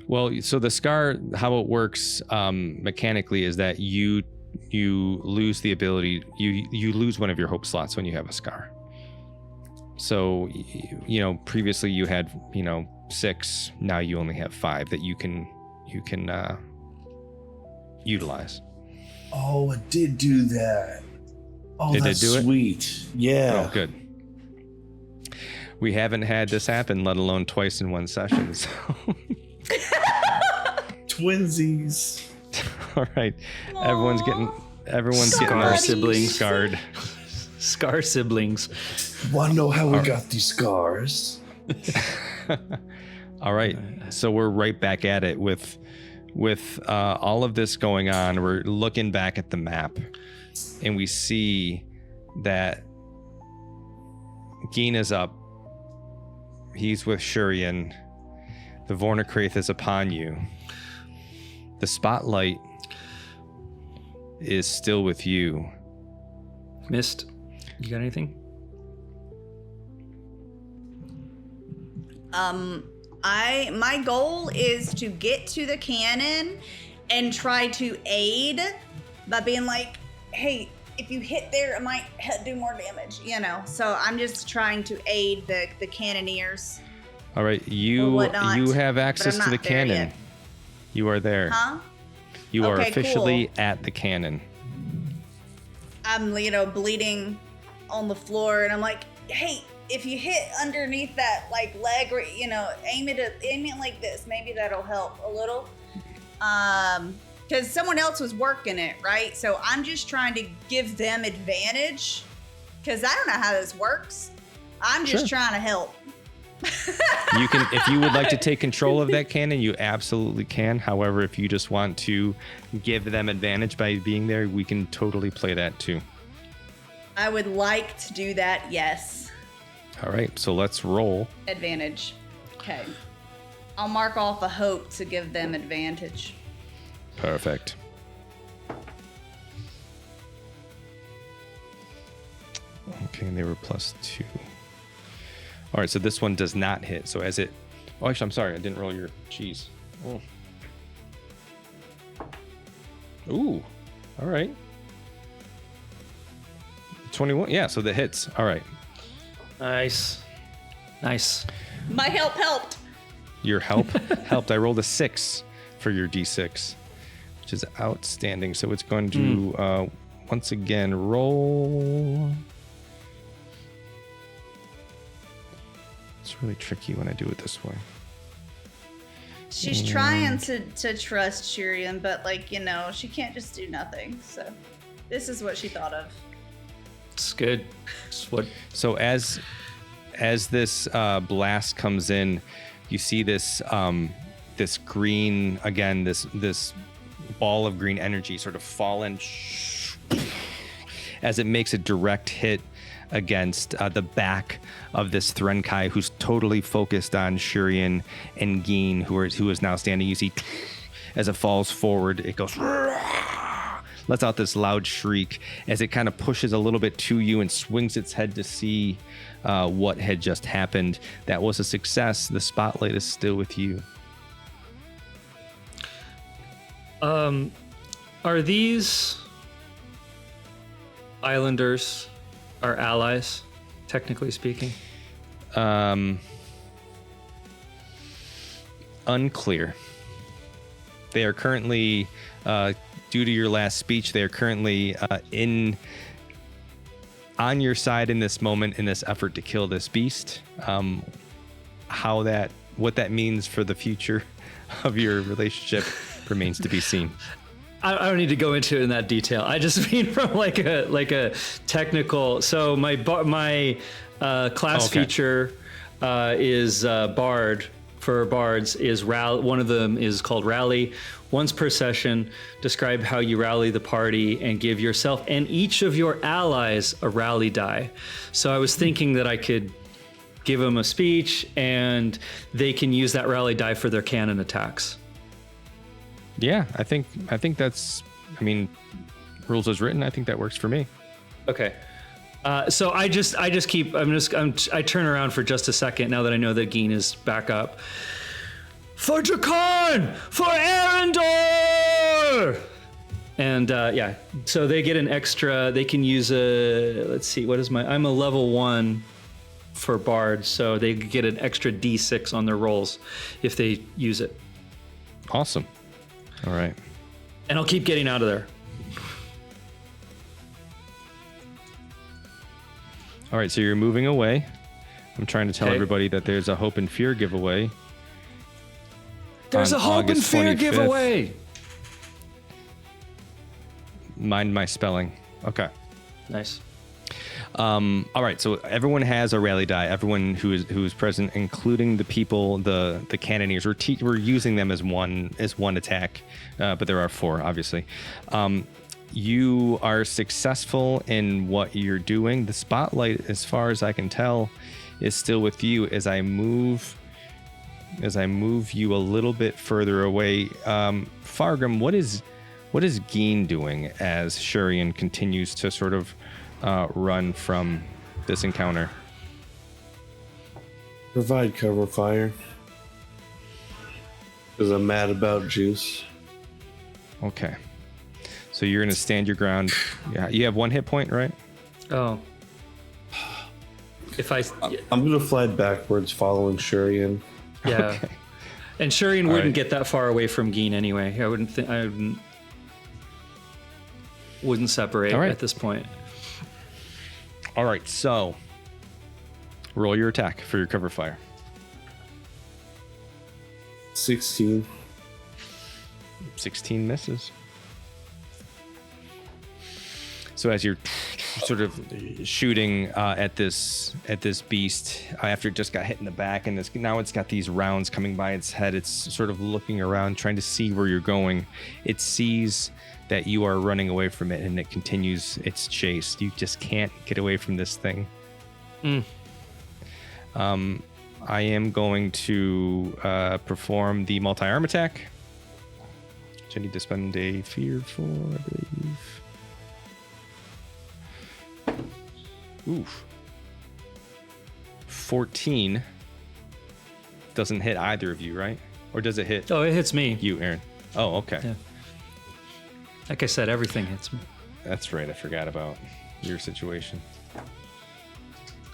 Well, so the scar, how it works mechanically is that you lose the ability, you lose one of your hope slots when you have a scar. So, previously you had, 6, now you only have 5 that you can utilize. Oh, it did do that. Oh, Did it that's do it? sweet. Yeah. Oh, good. We haven't had this happen, let alone twice in one session. So. Twinsies. All right, everyone's getting Scar siblings. scarred. Scar siblings. Want to know how we got these scars? All right, so we're right back at it with all of this going on. We're looking back at the map, and we see that Geen is up. He's with Shurien. The Vornacraith is upon you. The spotlight is still with you. Mist, you got anything? My goal is to get to the cannon and try to aid by being like, hey, if you hit there, it might do more damage, So I'm just trying to aid the cannoneers. All right, you have access to the cannon. Yet. You are there. Huh? You are Okay, officially cool. at the cannon. I'm, bleeding on the floor, and I'm like, hey, if you hit underneath that leg, or aim it like this, maybe that'll help a little. Because someone else was working it, right? So I'm just trying to give them advantage, because I don't know how this works. I'm just trying to help. You can, if you would like to take control of that cannon, you absolutely can. However, if you just want to give them advantage by being there, we can totally play that too. I would like to do that, yes. All right, so let's roll. Advantage. Okay. I'll mark off a hope to give them advantage. Perfect. Okay, and they were +2. All right, so this one does not hit. So as it... Oh, actually, I'm sorry. I didn't roll your... Jeez. Oh. Ooh. All right. 21. Yeah, so that hits. All right. Nice. My help helped. Your help helped. I rolled a 6 for your D6, which is outstanding. So it's going to, once again, roll... It's really tricky when I do it this way. She's trying to trust Shurien, but she can't just do nothing. So this is what she thought of. It's good. It's what. So as this blast comes in, you see this this green, again, this ball of green energy sort of fall in as it makes a direct hit against the back of this Threnkai, who's totally focused on Shurien and Geen, who is now standing. You see, as it falls forward, it goes, lets out this loud shriek as it kind of pushes a little bit to you and swings its head to see what had just happened. That was a success. The spotlight is still with you. Are these islanders our allies, technically speaking? Unclear. They are currently, due to your last speech, they are currently on your side in this moment in this effort to kill this beast. What that means for the future of your relationship remains to be seen. I don't need to go into it in that detail. I just mean from like a technical. So my class feature is Bard. For bards is rally. One of them is called Rally. Once per session, describe how you rally the party and give yourself and each of your allies a rally die. So I was thinking that I could give them a speech and they can use that rally die for their cannon attacks. Yeah, I think that's, I mean, rules as written, I think that works for me. Okay. So I turn around for just a second now that I know that Geen is back up. For Drakon! For Arendor! And so they get an extra, they can use let's see, I'm a level 1 for Bard, so they get an extra D6 on their rolls if they use it. Awesome. All right. And I'll keep getting out of there. All right, so you're moving away. I'm trying to tell everybody that there's a Hope and Fear giveaway. There's a Hope and Fear giveaway. Mind my spelling. Okay. Nice. All right, so everyone has a rally die. Everyone who is present, including the people, the cannoneers. We're using them as one attack, but there are 4, obviously. You are successful in what you're doing. The spotlight, as far as I can tell, is still with you as I move you a little bit further away. Fargrim, what is Geen doing as Shurien continues to sort of run from this encounter? Provide cover fire. Because I'm mad about Juice. Okay. So you're going to stand your ground. Yeah, you have 1 hit point, right? Oh. I'm going to fly backwards following Shurien. Yeah. Okay. And Shurien wouldn't get that far away from Geen anyway. I wouldn't separate at this point. All right, so roll your attack for your cover fire. 16. 16 misses. So as you're sort of shooting at this beast after it just got hit in the back, and now it's got these rounds coming by its head, it's sort of looking around, trying to see where you're going. It sees that you are running away from it, and it continues its chase. You just can't get away from this thing. I am going to perform the multi-arm attack, which I need to spend a fear for, I believe. Oof. 14 doesn't hit either of you, right? Or does it hit? Oh, it hits me. You, Aaron. Oh, okay. Yeah. Like I said, everything hits me. That's right. I forgot about your situation.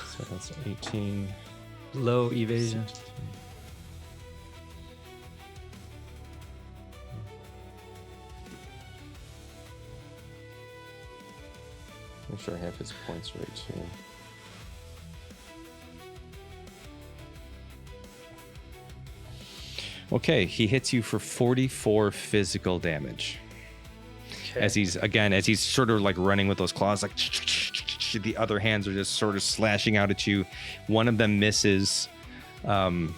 So that's 18. Low evasion. 16. Make sure I have his points right too. Okay, he hits you for 44 physical damage. Okay. As he's sort of like running with those claws, like the other hands are just sort of slashing out at you. One of them misses Geen,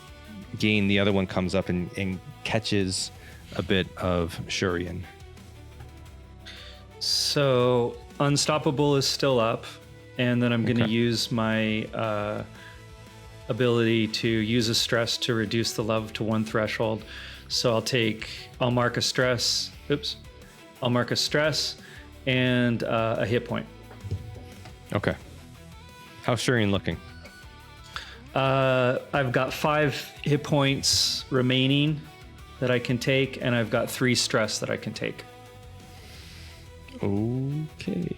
the other one comes up and catches a bit of Shurien. So Unstoppable is still up, and then I'm going to use my ability to use a stress to reduce the level to 1 threshold. So I'll mark a stress. I'll mark a stress and a hit point. Okay. How's Shurien looking? I've got 5 hit points remaining that I can take, and I've got 3 stress that I can take. Okay.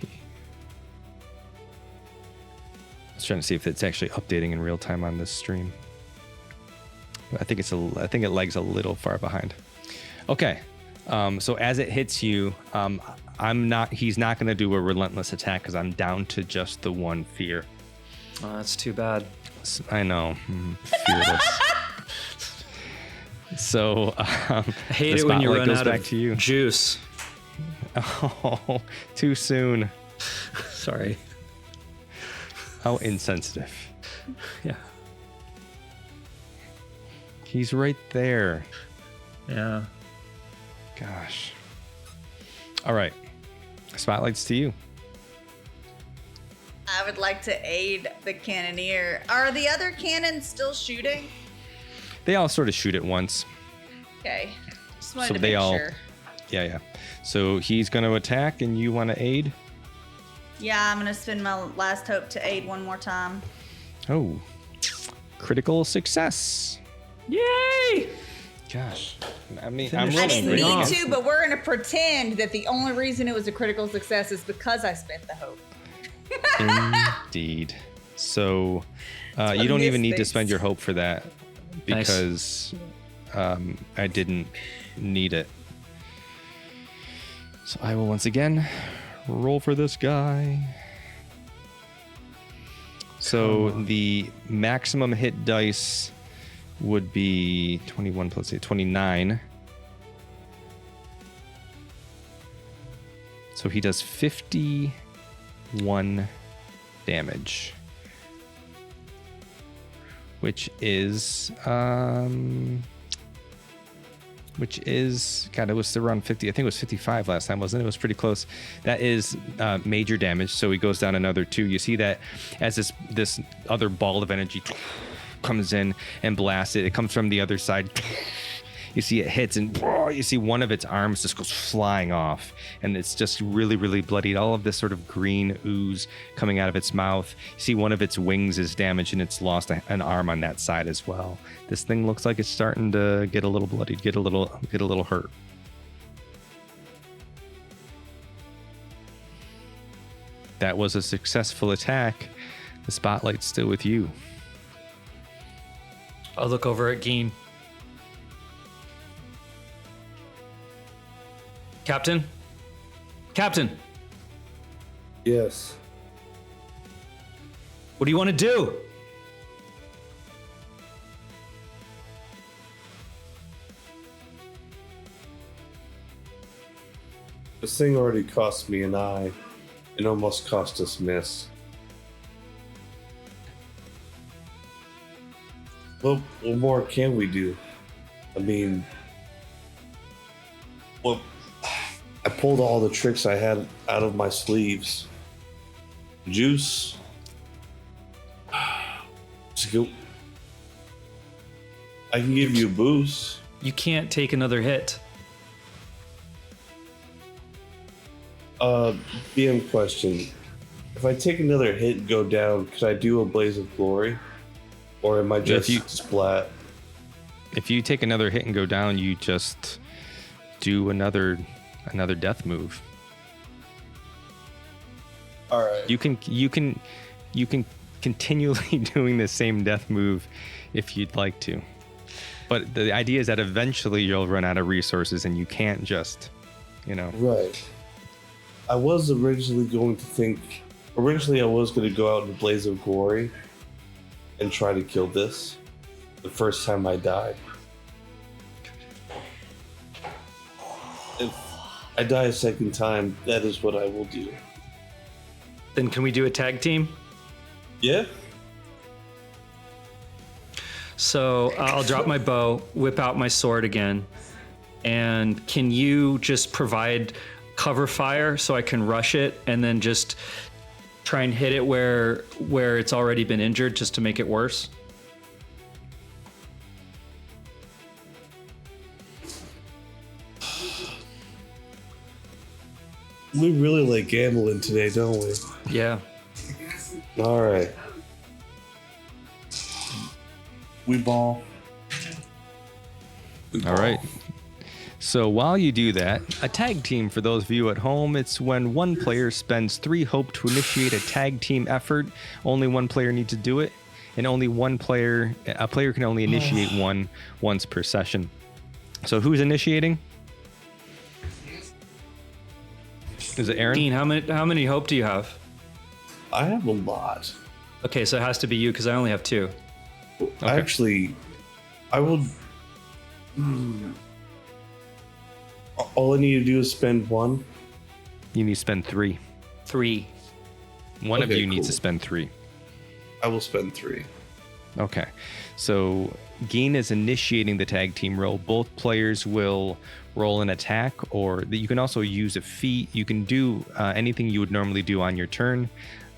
I was trying to see if it's actually updating in real time on this stream. I think it lags a little far behind. Okay. So as it hits you, he's not going to do a relentless attack because I'm down to just the 1 fear. Oh, that's too bad. I know. Fearless. So I hate it when you run out of juice. Oh, too soon. Sorry. How insensitive. Yeah. He's right there. Yeah. Gosh. All right. Spotlight's to you. I would like to aid the cannoneer. Are the other cannons still shooting? They all sort of shoot at once. Okay. Just wanted So to they make all- sure. Yeah. So he's going to attack and you want to aid? Yeah, I'm going to spend my last hope to aid one more time. Oh. Critical success. Yay! Gosh. I mean, Finish I'm I this rolling didn't thing really need off. good. to, but we're going to pretend that the only reason it was a critical success is because I spent the hope. Indeed. So what you don't Miss even need to thinks. spend your hope for that Nice. because I didn't need it. So I will once again roll for this guy. So the maximum hit dice would be 21 plus 8, 29. So he does 51 damage. Which is God, it was around 50. I think it was 55 last time, wasn't it? It was pretty close. That is major damage. So he goes down another 2. You see that as this other ball of energy comes in and blasts it. It comes from the other side. You see it hits and you see one of its arms just goes flying off and it's just really, really bloodied. All of this sort of green ooze coming out of its mouth. You see one of its wings is damaged and it's lost an arm on that side as well. This thing looks like it's starting to get a little bloodied, get a little hurt. That was a successful attack. The spotlight's still with you. I'll look over at Geen. Captain? Captain, Yes. what do you want to do? This thing already cost me an eye. It almost cost us Miss. What more can we do? I mean, well, I pulled all the tricks I had out of my sleeves. Juice. Let's go. I can give you a boost. You can't take another hit. BM question. If I take another hit and go down, could I do a blaze of glory? Or am I just splat? If you take another hit and go down, you just do another death move. All right. You can continually doing the same death move if you'd like to. But the idea is that eventually you'll run out of resources and you can't just, Right. I was originally going to think. Originally, I was going to go out in blaze of glory and try to kill this the first time I died. If I die a second time, that is what I will do. Then can we do a tag team? Yeah. So I'll drop my bow, whip out my sword again, and can you just provide cover fire so I can rush it and then just try and hit it where it's already been injured just to make it worse? We really like gambling today, don't we? Yeah. All right. We ball. All right. So while you do that, a tag team, for those of you at home, it's when one player spends 3 hope to initiate a tag team effort. Only one player needs to do it, and only a player can only initiate one once per session. So who's initiating? Is it Aaron? Dean, how many hope do you have? I have a lot. Okay, so it has to be you because I only have 2. Actually, I will. All I need to do is spend 1. You need to spend 3. 3. One of Okay, you needs to cool. spend 3. I will spend 3. Okay. So Geen is initiating the tag team roll. Both players will roll an attack, or you can also use a feat. You can do anything you would normally do on your turn.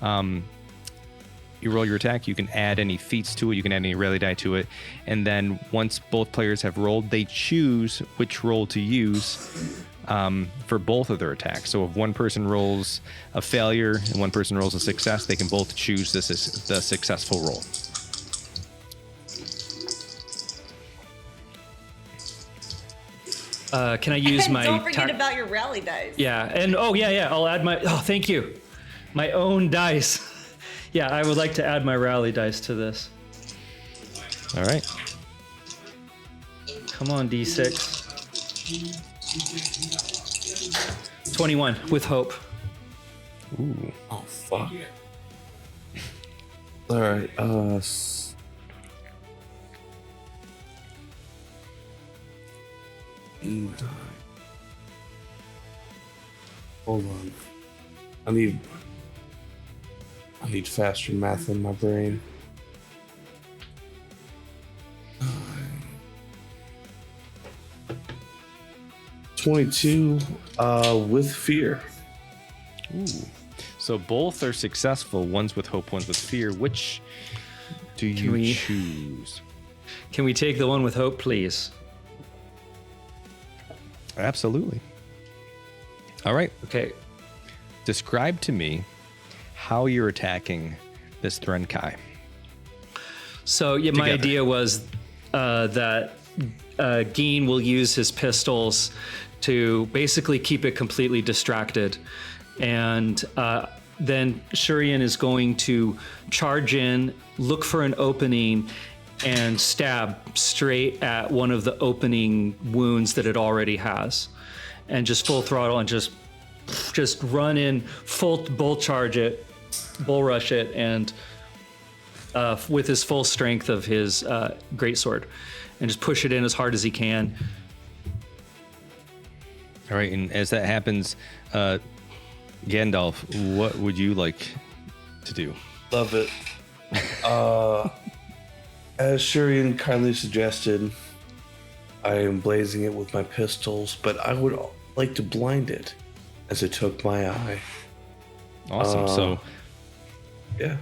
You roll your attack, you can add any feats to it, you can add any rally die to it, and then once both players have rolled, they choose which roll to use for both of their attacks. So if one person rolls a failure and one person rolls a success, they can both choose the successful roll. Can I use And my... don't forget about your rally dice. Yeah, and I'll add my... Oh, thank you. My own dice. Yeah, I would like to add my rally dice to this. All right. Come on, D6. 21 with hope. Ooh. Oh, fuck. All right. Hold on. I need faster math in my brain. 22 with fear. Ooh. So both are successful. One's with hope, one's with fear. Which do you choose? Can we take the one with hope, please? Absolutely. All right. Okay. Describe to me how you're attacking this Threnkai. So yeah, my Together. idea was that Geen will use his pistols to basically keep it completely distracted, and then Shurien is going to charge in, look for an opening, and stab straight at one of the opening wounds that it already has, and just full throttle and just run in, full bull charge it, bull rush it, and with his full strength of his greatsword, and just push it in as hard as he can. All right, and as that happens, Gandalf, what would you like to do? Love it. As Shurien kindly suggested, I am blazing it with my pistols, but I would like to blind it as it took my eye. Awesome. So, Yeah.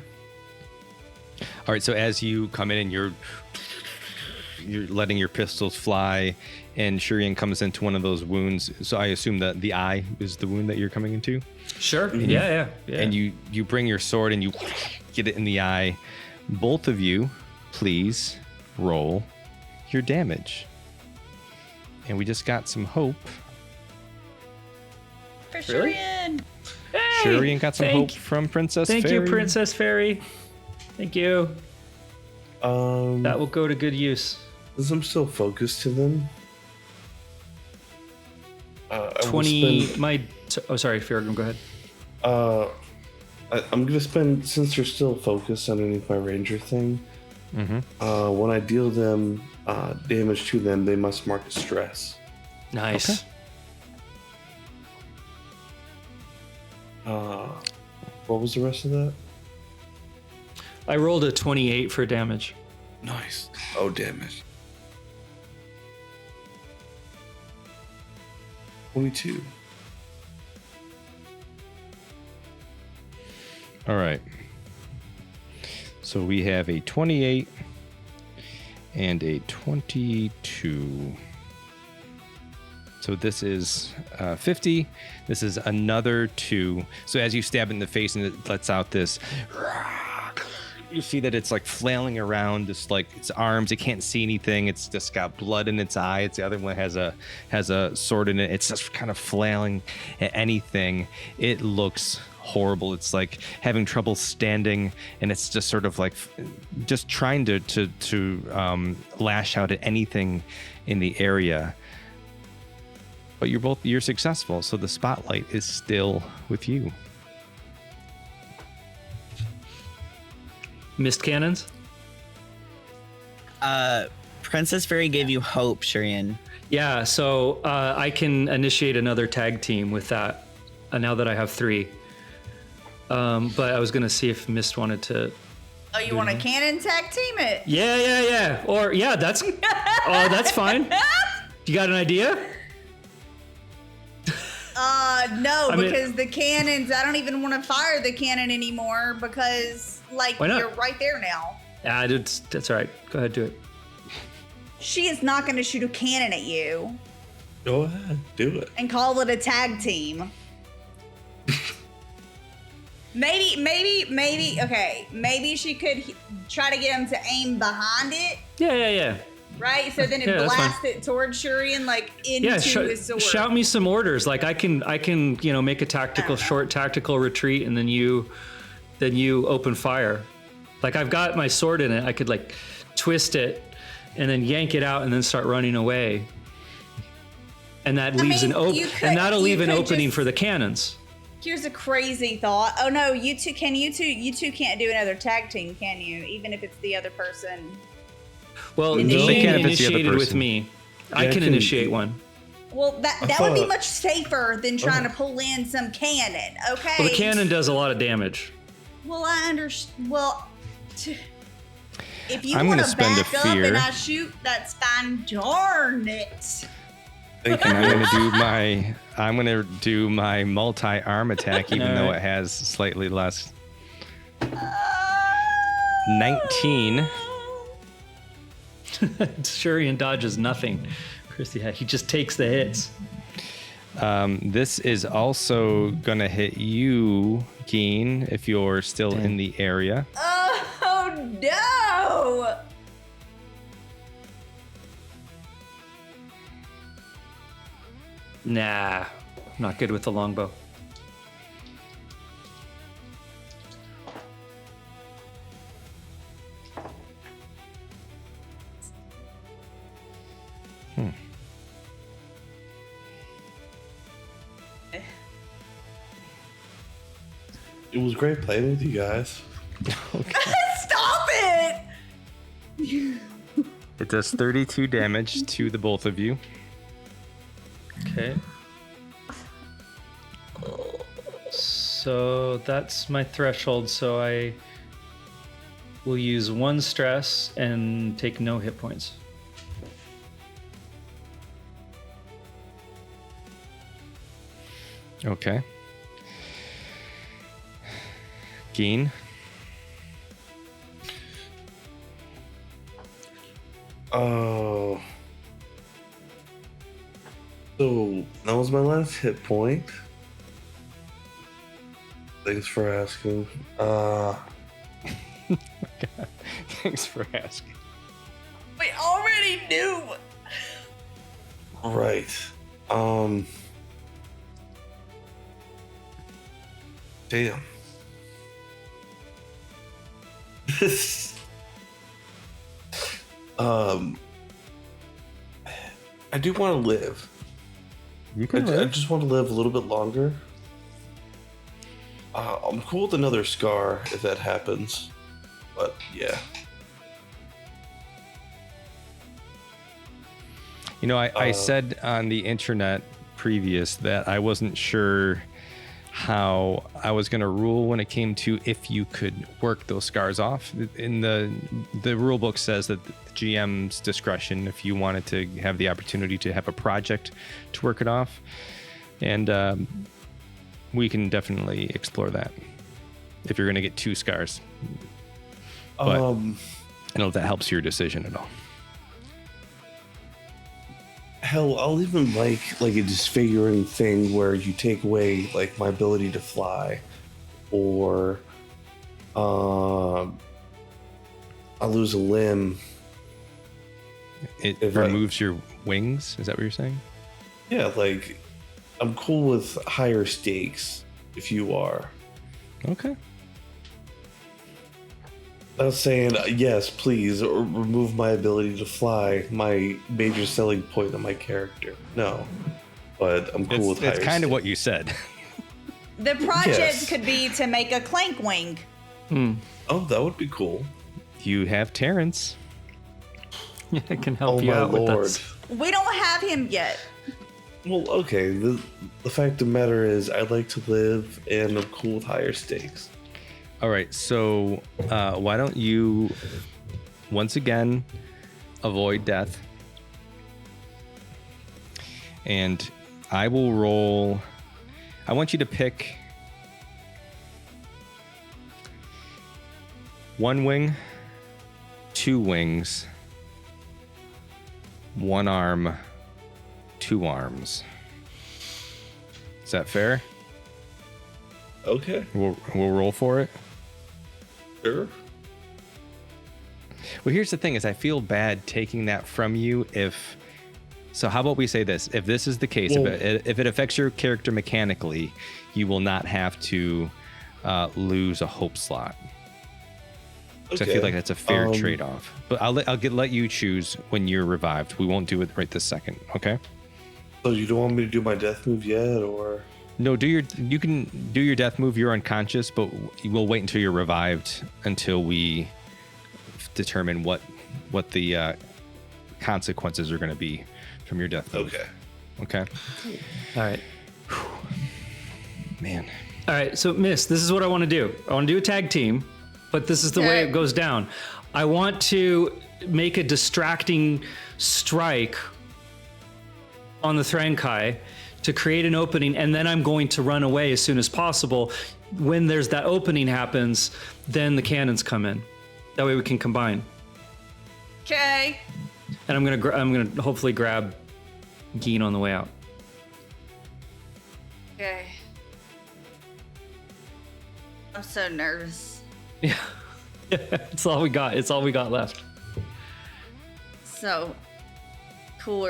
all right. So as you come in and you're letting your pistols fly, and Shurien comes into one of those wounds. So I assume that the eye is the wound that you're coming into. Sure. Yeah. And you bring your sword and you get it in the eye. Both of you, please roll your damage. And we just got some hope. For Really? Shurien. Hey, Shurien got some hope from Princess Thank Fairy. you, Princess Fairy. Thank you. That will go to good use. Since I'm still focused to them, I will 20. spend, Sorry, Farragon, go ahead. I'm gonna spend, since they're still focused underneath my ranger thing. When I deal them damage to them, they must mark a stress. Nice. Okay. What was the rest of that? I rolled a 28 for damage. Nice. Oh, damn it. 22. All right. So we have a 28 and a 22. So this is 50. This is another 2. So as you stab it in the face and it lets out this, you see that it's like flailing around, just like its arms. It can't see anything. It's just got blood in its eye. The other one has a sword in it. It's just kind of flailing at anything. It looks horrible. It's like having trouble standing, and it's just sort of like just trying to lash out at anything in the area. But you're successful, so the spotlight is still with you. Mist cannons? Princess Fairy gave you hope, Shurien. Yeah, so I can initiate another tag team with that. now that I have 3. But I was gonna see if Mist wanted to. Oh, you want a cannon tag team it? Yeah. Or that's that's fine. You got an idea? No, I mean- because the cannons, I don't even want to fire the cannon anymore because, like, Why not? you're right there now. Yeah, that's all right. Go ahead, do it. She is not going to shoot a cannon at you Go ahead, do it. and call it a tag team. Maybe, okay. Maybe she could try to get him to aim behind it, Yeah. right? So then it Yeah, that's blasts it towards Shurien, like, into his sword. Shout me some orders. Like I can, make a short tactical retreat, and then you open fire. Like I've got my sword in it. I could like twist it, and then yank it out, and then start running away. And that leaves that'll leave an opening for the cannons. Here's a crazy thought. Oh no, you two can't do another tag team, can you? Even if it's the other person. Well, They Shane can if it's the other initiated with person. me. Yeah, I I can can- initiate one. Well, that would be much safer than trying to pull in some cannon. Okay. Well, the cannon does a lot of damage. Well, I understand. Well, if you I'm want gonna to spend a back up fear. and I shoot, that's fine. Darn it. Thank And you. I'm gonna do my multi-arm attack, even though Alright. it has slightly less. 19. Shurien dodges nothing. Yeah, he just takes the hits. This is also gonna hit you, Keen, if you're still in the area. Oh no! Nah, not good with the longbow. It was great playing with you guys. Stop it! It does 32 damage to the both of you. Okay. So that's my threshold, so I will use 1 stress and take no hit points. Okay. Keen. Oh. So that was my last hit point. Thanks for asking. Thanks for asking. We already knew. Right. Damn. This. I do want to live. You I can live. just want to live a little bit longer. I'm cool with another scar if that happens. But yeah. You know, I said on the internet previous that I wasn't sure how I was going to rule when it came to if you could work those scars off. In the rule book says that the GM's discretion if you wanted to have the opportunity to have a project to work it off. And we can definitely explore that if you're going to get 2 scars. But I don't know if that helps your decision at all. Hell, I'll even like a disfiguring thing where you take away like my ability to fly, or I lose a limb. It If I- removes your wings. Is that what you're saying? Yeah, like I'm cool with higher stakes if you are. Okay. Not saying yes, please, or remove my ability to fly, my major selling point of my character. No, but I'm cool with higher It's kind of stakes. what you said. The project Yes. could be to make a clank wing. Oh, that would be cool. You have Terrence. Yeah, I can help Oh you my out with lord. this. We don't have him yet. Well, okay. The fact of the matter is, I like to live, and I'm cool with higher stakes. All right, so why don't you once again avoid death, and I will roll. I want you to pick one wing, two wings, one arm, two arms. Is that fair? Okay. We'll roll for it. Sure. Well, here's the thing: is I feel bad taking that from you. So, how about we say this? If this is the case, Well, if it affects your character mechanically, you will not have to lose a hope slot. So I feel like that's a fair trade-off. But I'll let you choose when you're revived. We won't do it right this second. Okay? So you don't want me to do my death move yet, or? No, you can do your death move. You're unconscious, but we'll wait until you're revived until we determine what the consequences are going to be from your death move. Okay. All right. Man. All right. So, Miss, this is what I want to do. I want to do a tag team, but this is the way it goes down. I want to make a distracting strike on the Thrankai to create an opening, and then I'm going to run away as soon as possible. When there's that opening happens, then the cannons come in. That way we can combine. Okay. And I'm gonna hopefully grab Geen on the way out. Okay. I'm so nervous. Yeah, it's all we got. It's all we got left. So cool.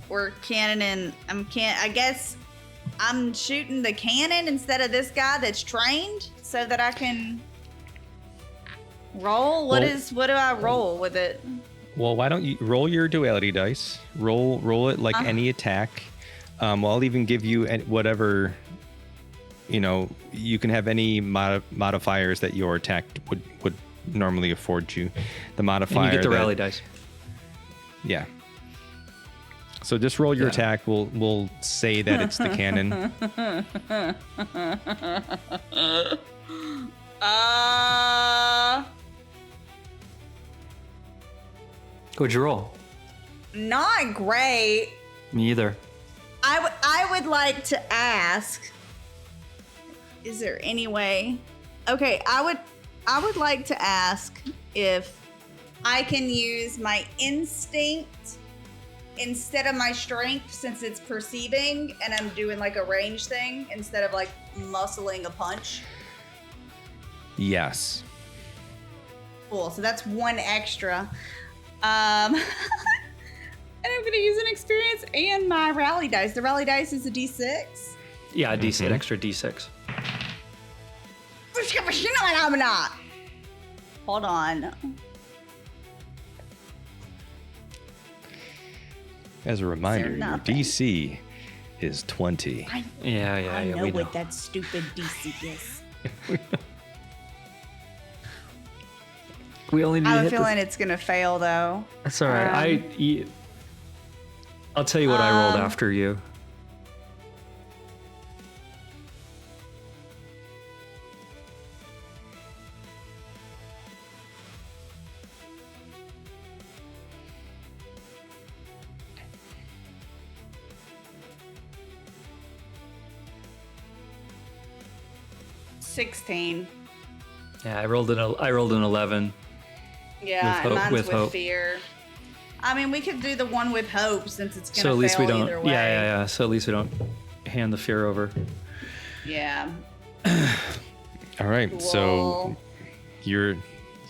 We're cannoning. I guess I'm shooting the cannon instead of this guy that's trained, so that I can roll. What do I roll with it? Well, why don't you roll your duality dice? Roll it like any attack. I'll even give you whatever. You can have any modifiers that your attack would normally afford you. The modifier. And you get the rally dice. Yeah. So just roll your attack. We'll say that it's the cannon. What'd you roll? Not great. Me either. I would like to ask, is there any way? Okay, I would like to ask if I can use my instinct instead of my strength, since it's perceiving and I'm doing like a range thing instead of like muscling a punch. Yes. Cool. So that's one extra. And I'm going to use an experience and my rally dice. The rally dice is a D6. Yeah, a D6, an extra D6. Hold on. As a reminder, your nothing. DC is 20. Yeah, I know we what that stupid DC is. We only need I to have a hit feeling it's going to fail, though. That's all right. I'll tell you what I rolled after you. $16. Yeah, I rolled an 11. Yeah, With and hope- mine's with with hope. fear. I mean, we could do the one with hope since it's going to So at least fail we don't. either way. Yeah. So at least we don't hand the fear over. Yeah. All right. Cool. So you're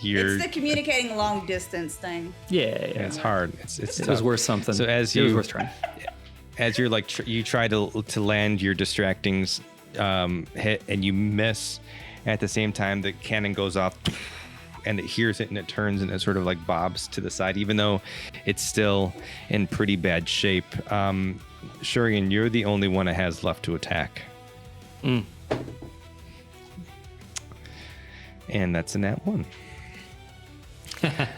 It's the communicating long distance thing. Yeah. it's hard. It's It tough. was worth something. So as it was you- worth trying. As you're like you try to land your distractings hit and you miss. At the same time, the cannon goes off and it hears it and it turns and it sort of like bobs to the side, even though it's still in pretty bad shape. Shurien, you're the only one that has left to attack. And that's a nat 1.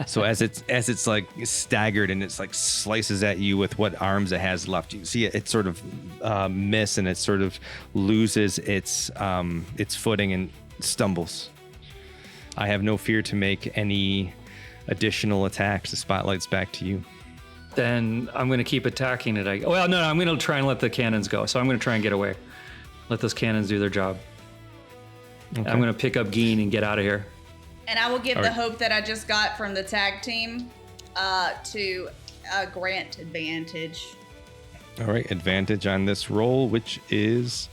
So as it's like staggered and it's like slices at you with what arms it has left, you see it sort of miss, and it sort of loses its footing and stumbles. I have no fear to make any additional attacks. The spotlight's back to you. Then I'm going to keep attacking it. I'm going to try and let the cannons go. So I'm going to try and get away. Let those cannons do their job. Okay. I'm going to pick up Geen and get out of here. And I will give the hope that I just got from the tag team to grant advantage. All right, advantage on this roll, which is...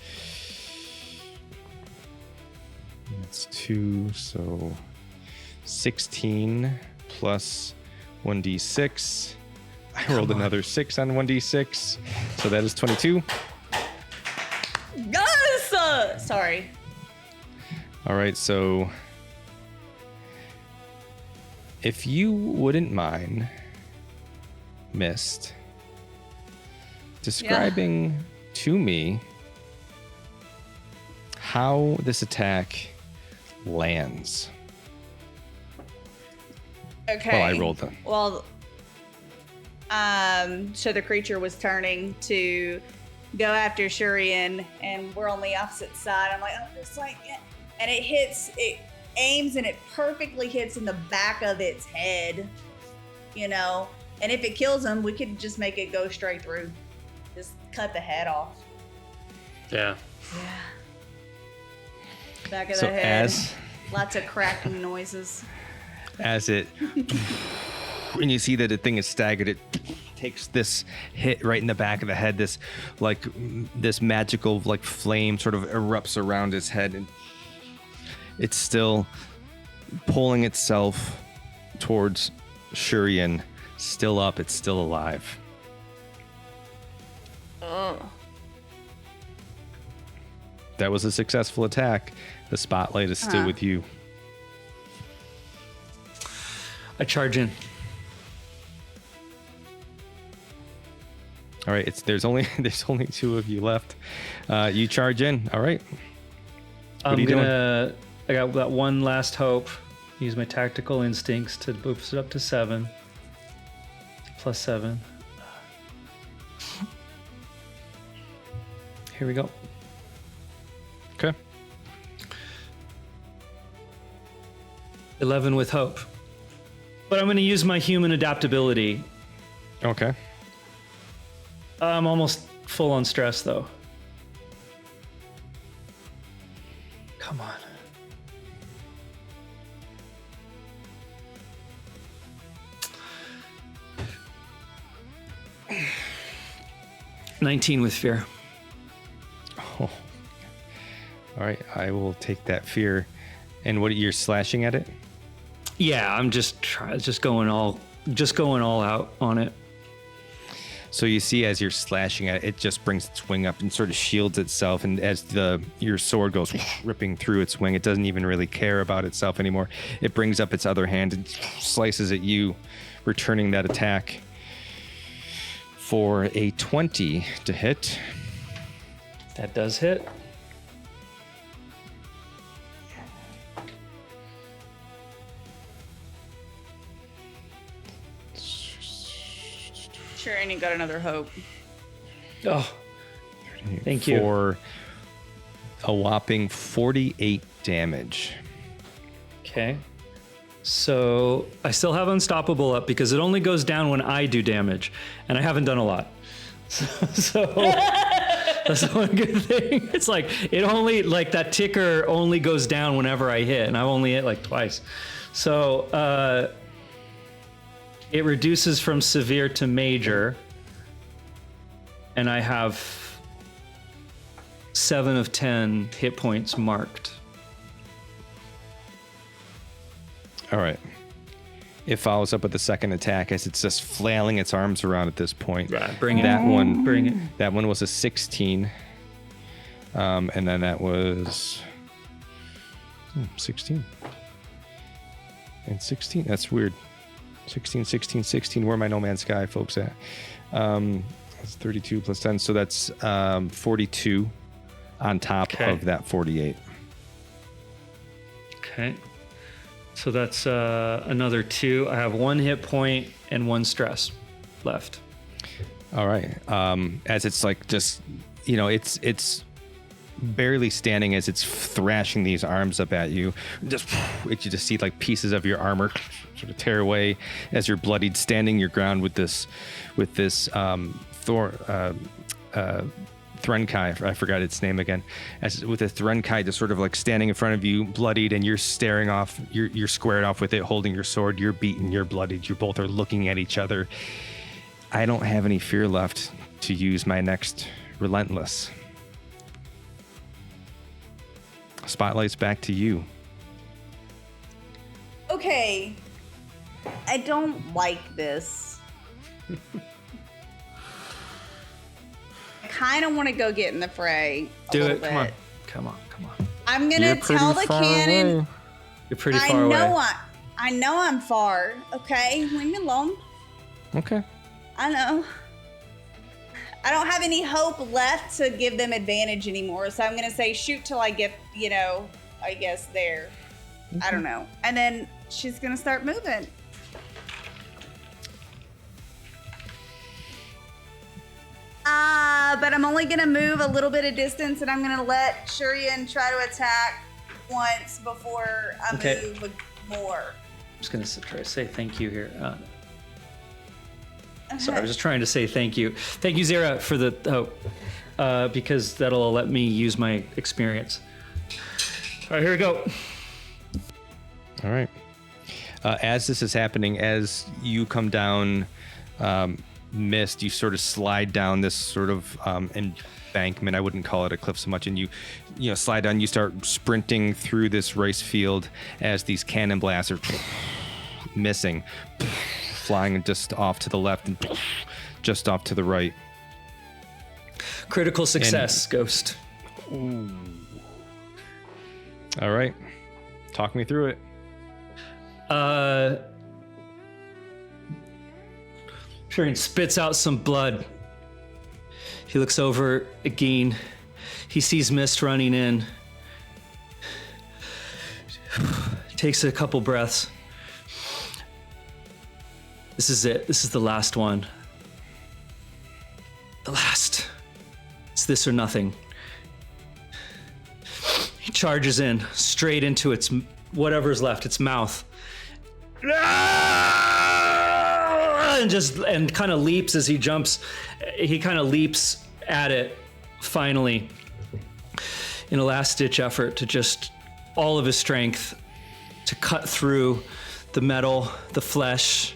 That's 2, so 16 plus 1d6. I rolled another 6 on 1d6, so that is 22. Yes! Sorry. All right, so if you wouldn't mind, Mist, describing to me how this attack lands. Okay. Well, I rolled them. Well, so the creature was turning to go after Shurien, and we're on the opposite side. I'm like, just like, and it aims, and it perfectly hits in the back of its head, you know. And if it kills him, we could just make it go straight through, just cut the head off. Yeah. Back of the head. Lots of cracking noises. As it, when you see that the thing is staggered, it takes this hit right in the back of the head. This magical like flame sort of erupts around its head, and it's still pulling itself towards Shurien. Still up, it's still alive. Oh. That was a successful attack. The spotlight is still with you. I charge in. All right, there's only 2 of you left. You charge in. All right. What are you doing? I got that one last hope. Use my tactical instincts to boost it up to 7. Plus 7. Here we go. Okay. 11 with hope. But I'm going to use my human adaptability. Okay. I'm almost full on stress, though. Come on. $19 with fear. Oh. All right, I will take that fear. And what you're slashing at it? Yeah, I'm just going all out on it. So you see, as you're slashing at it, it just brings its wing up and sort of shields itself. And as your sword goes ripping through its wing, it doesn't even really care about itself anymore. It brings up its other hand and slices at you, returning that attack for a 20 to hit. That does hit. Sure, and you got another hope. Oh, thank you. For a whopping 48 damage. Okay. So I still have Unstoppable up because it only goes down when I do damage, and I haven't done a lot. So that's one good thing. It's like it only that ticker only goes down whenever I hit, and I've only hit like twice. So it reduces from severe to major, and I have 7 of 10 hit points marked. All right. It follows up with the second attack as it's just flailing its arms around at this point. Yeah, bring it. Bring it. That one was a 16. And then that was 16. And 16. That's weird. 16, 16, 16. Where are my No Man's Sky folks at? That's 32 plus 10. So that's 42 on top of that 48. Okay. So that's another 2. I have 1 hit point and 1 stress left. All right. As it's like just, it's barely standing as it's thrashing these arms up at you. You just see like pieces of your armor sort of tear away as you're bloodied, standing your ground with this Threnkai, I forgot its name again. With a Threnkai just sort of like standing in front of you, bloodied, and you're staring off. You're squared off with it, holding your sword. You're beaten. You're bloodied. You both are looking at each other. I don't have any fear left to use my next relentless. Spotlight's back to you. Okay. I don't like this. I kind of want to go get in the fray. Do it. Bit. Come on. I'm going to tell the cannon. Away. You're pretty far away. I know I'm far. Okay. Leave me alone. Okay. I know. I don't have any hope left to give them advantage anymore. So I'm going to say shoot till I get, I guess there. I don't know. And then she's going to start moving. But I'm only going to move a little bit of distance, and I'm going to let Shurien try to attack once before I move more. I'm just going to try to say thank you here. Sorry, I was just trying to say thank you. Thank you, Zara, for the hope, because that'll let me use my experience. All right, here we go. All right. As this is happening, as you come down mist, you sort of slide down this sort of embankment. I wouldn't call it a cliff so much. And you slide down, you start sprinting through this rice field as these cannon blasts are missing, flying just off to the left and just off to the right. Critical success, Ghost. Ooh. All right. Talk me through it. Shurien spits out some blood. He looks over at Geen. He sees mist running in. Takes a couple breaths. This is it. This is the last one. The last. It's this or nothing. He charges in, straight into its whatever's left, its mouth. And kind of leaps as he jumps. He kind of leaps at it, finally, in a last-ditch effort to just all of his strength to cut through the metal, the flesh,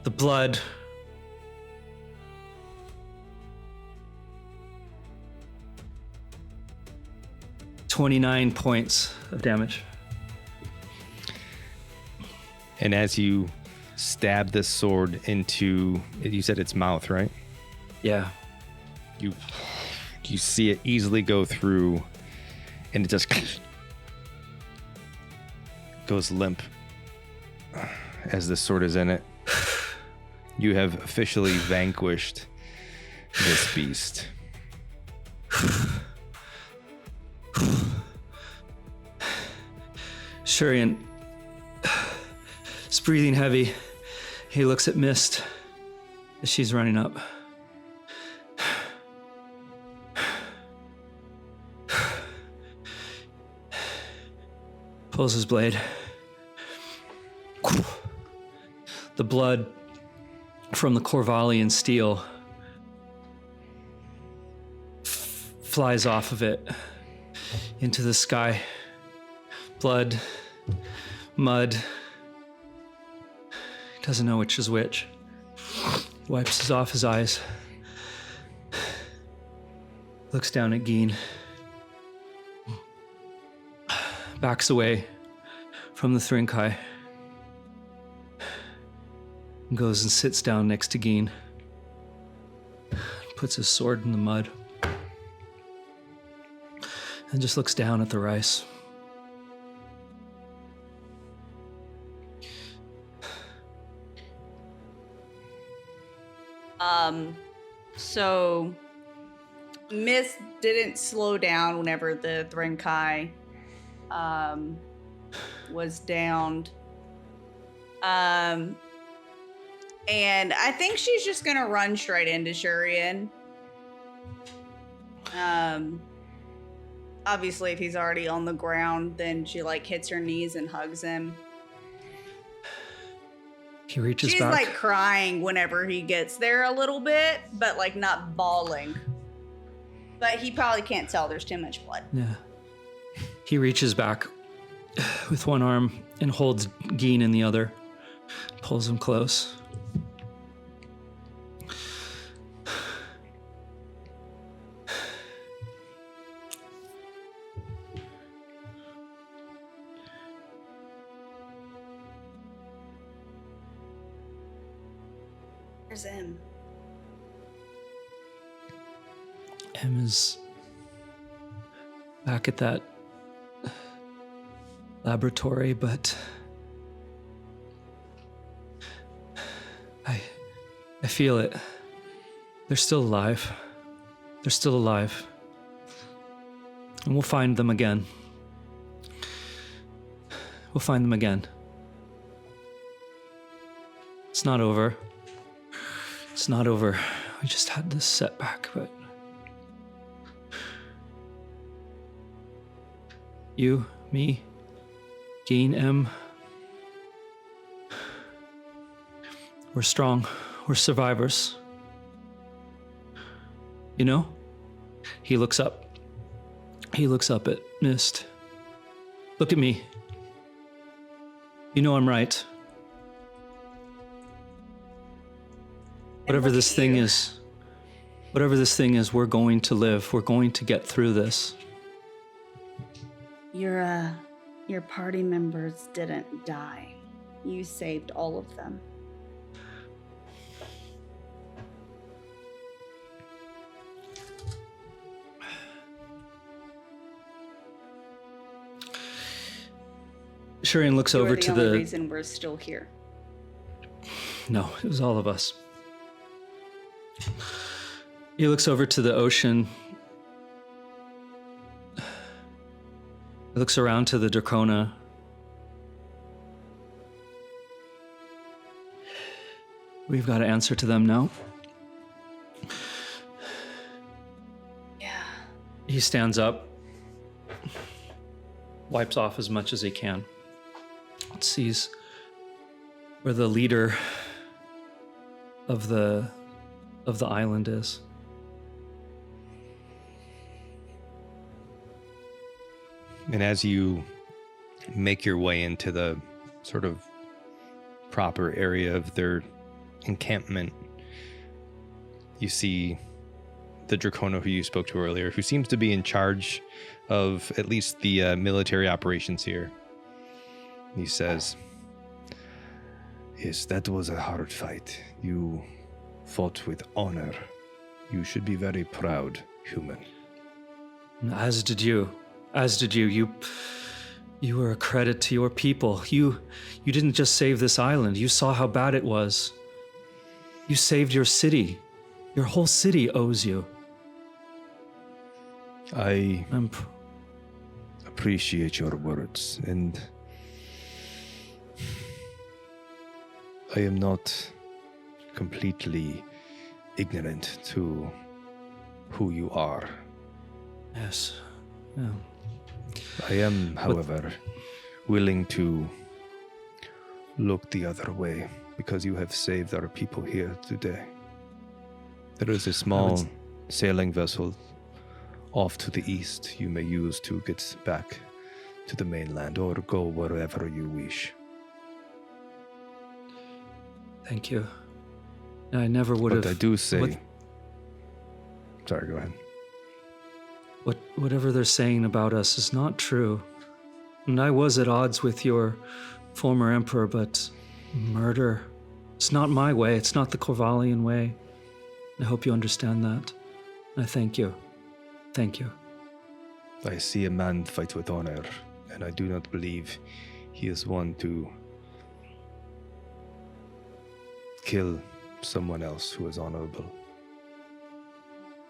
the blood. $29 points of damage. And as you stab this sword into, you said its mouth, right? Yeah. You see it easily go through, and it just goes limp as this sword is in it. You have officially vanquished this beast. Shurien is breathing heavy. He looks at Mist as she's running up. Pulls his blade. The blood from the Corvallian steel flies off of it into the sky. Blood, mud. He doesn't know which is which. Wipes off his eyes. Looks down at Geen. Backs away from the Thrinkai. Goes and sits down next to Geen. Puts his sword in the mud. And just looks down at the rice. So Mist didn't slow down whenever the Threnkai was downed. And I think she's just gonna run straight into Shurien. Obviously, if he's already on the ground, then she like hits her knees and hugs him. He reaches She's back. like crying whenever he gets there a little bit, but like not bawling. But he probably can't tell, there's too much blood. Yeah. He reaches back with one arm and holds Geen in the other. Pulls him close. Where's him? M is back at that laboratory, but I feel it. They're still alive. They're still alive. And we'll find them again. We'll find them again. It's not over. It's not over. We just had this setback, but you, me, Geen, M, we're strong. We're survivors. You know? He looks up. He looks up at Mist. Look at me. You know I'm right. Whatever this thing is, we're going to live. We're going to get through this. Your party members didn't die. You saved all of them. Shurien looks over to the only reason we're still here. No, it was all of us. He looks over to the ocean. He looks around to the Drakona. We've got to answer to them now. Yeah. He stands up, wipes off as much as he can, sees where the leader of the island is. And as you make your way into the sort of proper area of their encampment, you see the Drakona who you spoke to earlier, who seems to be in charge of at least the military operations here. He says, "Yes, that was a hard fight. You fought with honor. You should be very proud, human." As did you. As did you. You were a credit to your people. You didn't just save this island. You saw how bad it was. You saved your city. Your whole city owes you. I appreciate your words, and I am not completely ignorant to who you are. Yes. Yeah. I am, however, willing to look the other way because you have saved our people here today. There is a small sailing vessel off to the east you may use to get back to the mainland or go wherever you wish. Thank you. I never would have. But I do say... Sorry, go ahead. Whatever they're saying about us is not true. And I was at odds with your former emperor, but murder, it's not my way. It's not the Corvallian way. I hope you understand that. I thank you. Thank you. I see a man fight with honor, and I do not believe he is one to kill someone else who is honorable.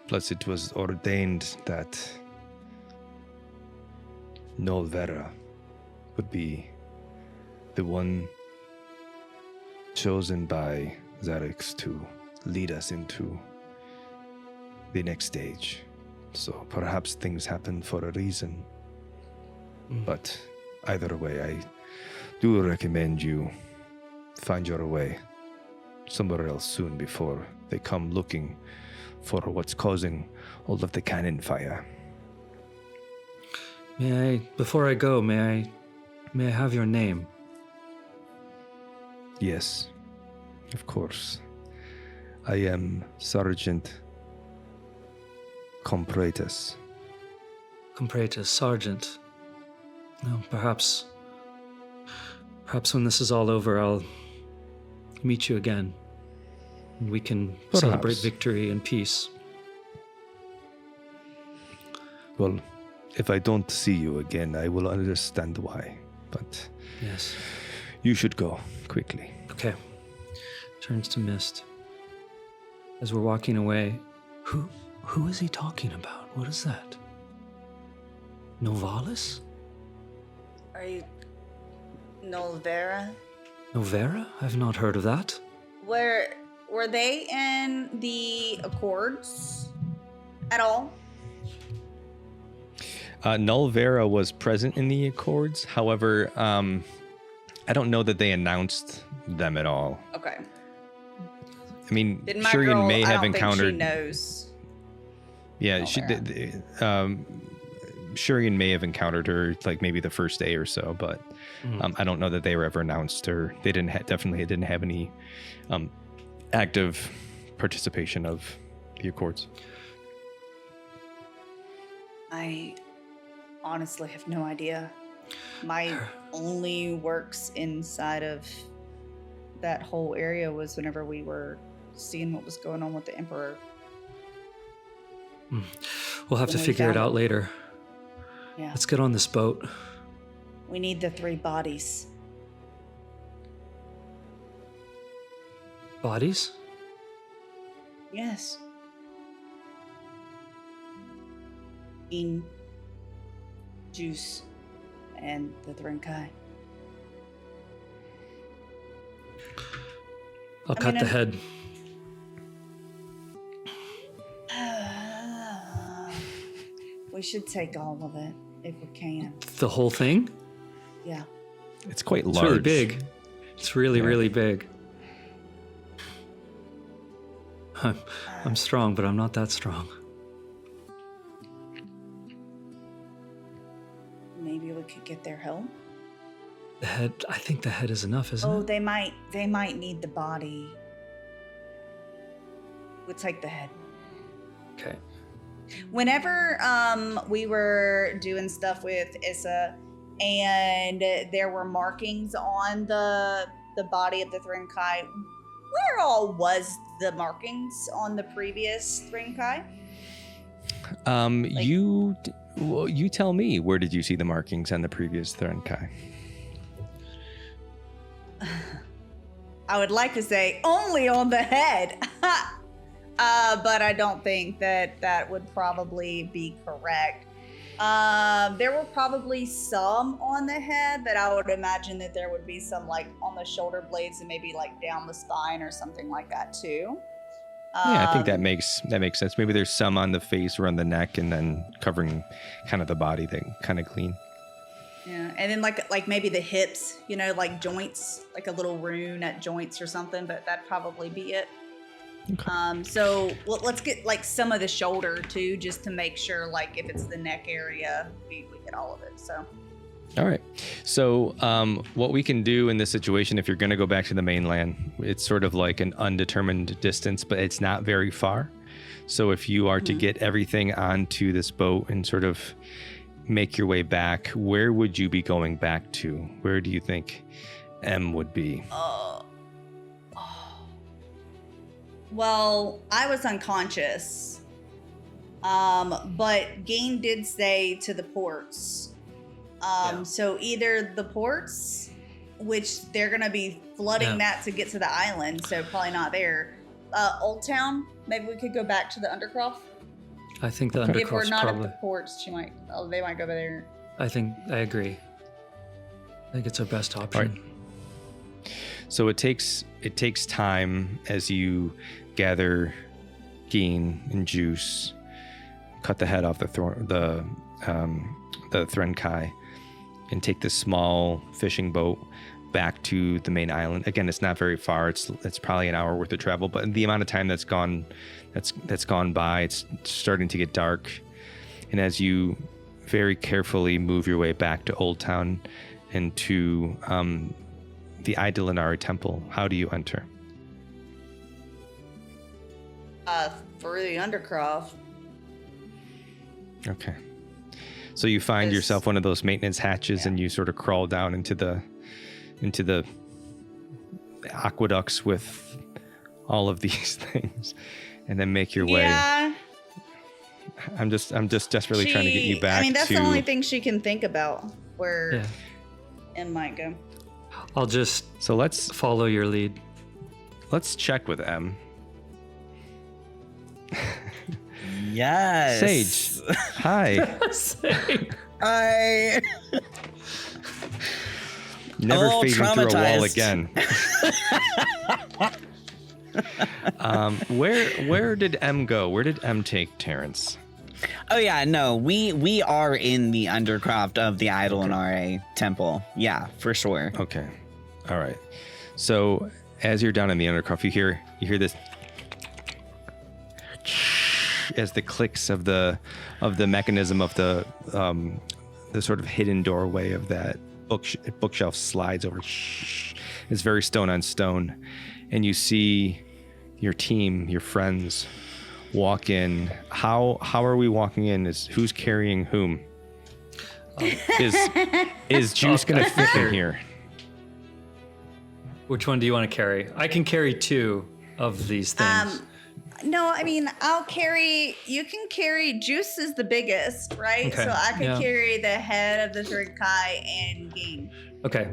Plus, it was ordained that Null Vera would be the one chosen by Zarix to lead us into the next stage. So perhaps things happen for a reason. But either way, I do recommend you find your way somewhere else soon before they come looking for what's causing all of the cannon fire. Before I go, may I have your name? Yes, of course. I am Sergeant Compratus. Compratus, Sergeant. No, perhaps when this is all over, I'll meet you again. And we can celebrate victory and peace. Well, if I don't see you again, I will understand why. But yes, you should go quickly. Okay. Turns to Mist. As we're walking away, who is he talking about? What is that? Novalis? Are you Nolvera? Novera? I've not heard of that. Were they in the Accords at all? Nulvera was present in the Accords. However, I don't know that they announced them at all. Okay. I mean, Then my Shurien girl, may I have don't encountered. think she knows. Yeah, Nulvera. Shurien may have encountered her like maybe the first day or so, but I don't know that they were ever announced, or they definitely didn't have any active participation of the Accords. I honestly have no idea. My only works inside of that whole area was whenever we were seeing what was going on with the Emperor. We'll have to When we figure it found out it. later. Yeah. Let's get on this boat. We need the 3 bodies. Bodies? Yes. Bean, Juice, and the Thrinkai. I'll cut the head. We should take all of it if we can. The whole thing? Yeah. It's quite large. It's really big. It's really big. I'm strong, but I'm not that strong. Maybe we could get their help. The head, I think the head is enough, isn't Oh, it? they might need the body. We'll take the head. Okay. Whenever we were doing stuff with Issa and there were markings on the body of the Thrinkai, where all was the markings on the previous Thrinkai? You tell me, where did you see the markings on the previous Thrinkai? I would like to say only on the head. But I don't think that would probably be correct. There were probably some on the head, but I would imagine that there would be some like on the shoulder blades and maybe like down the spine or something like that too. Yeah, I think that makes sense. Maybe there's some on the face or on the neck, and then covering kind of the body, that kind of clean. Yeah, and then like maybe the hips, like joints, like a little rune at joints or something, but that'd probably be it. Okay. So let's get like some of the shoulder too, just to make sure like if it's the neck area, we get all of it. So. All right. So what we can do in this situation, if you're going to go back to the mainland, it's sort of like an undetermined distance, but it's not very far. So if you are to get everything onto this boat and sort of make your way back, where would you be going back to? Where do you think M would be? Well, I was unconscious, but Gain did say to the ports. So either the ports, which they're going to be flooding that to get to the island, so probably not there. Old Town, maybe we could go back to the Undercroft. I think the Undercroft's If we're not probably. at the ports, they might go over there. I think I agree. I think it's our best option. All right. So it takes time as you gather Geen and Juice, cut the head off the Threnkai, and take this small fishing boat back to the main island. Again, it's not very far. It's probably an hour worth of travel, but the amount of time that's gone by, it's starting to get dark. And as you very carefully move your way back to Old Town and to the Idolinari Temple, how do you enter? Through the Undercroft. Okay. So you find yourself one of those maintenance hatches, and you sort of crawl down into the aqueducts with all of these things, and then make your way. Yeah. I'm just desperately trying to get you back. I mean, that's to... the only thing she can think about where M might go. I'll just let's follow your lead. Let's check with M. Yes. Sage. Hi. I Never Oh, phasing through a wall traumatized. again. Where did M go? Where did M take Terrence? Oh yeah, no, we are in the Undercroft of the Idolinari Temple. Yeah, for sure. Okay. All right. So as you're down in the Undercroft, you hear this as the clicks of the mechanism of the sort of hidden doorway of that bookshelf slides over. It's very stone on stone, and you see your team, your friends, walk in. How are we walking in? Who's carrying whom? Is Juice gonna fit in here? Which one do you want to carry? I can carry 2 of these things. No, I mean, you can carry, Juice is the biggest, right? Okay, So I could yeah. carry the head of the Threnkai and Geen. Okay.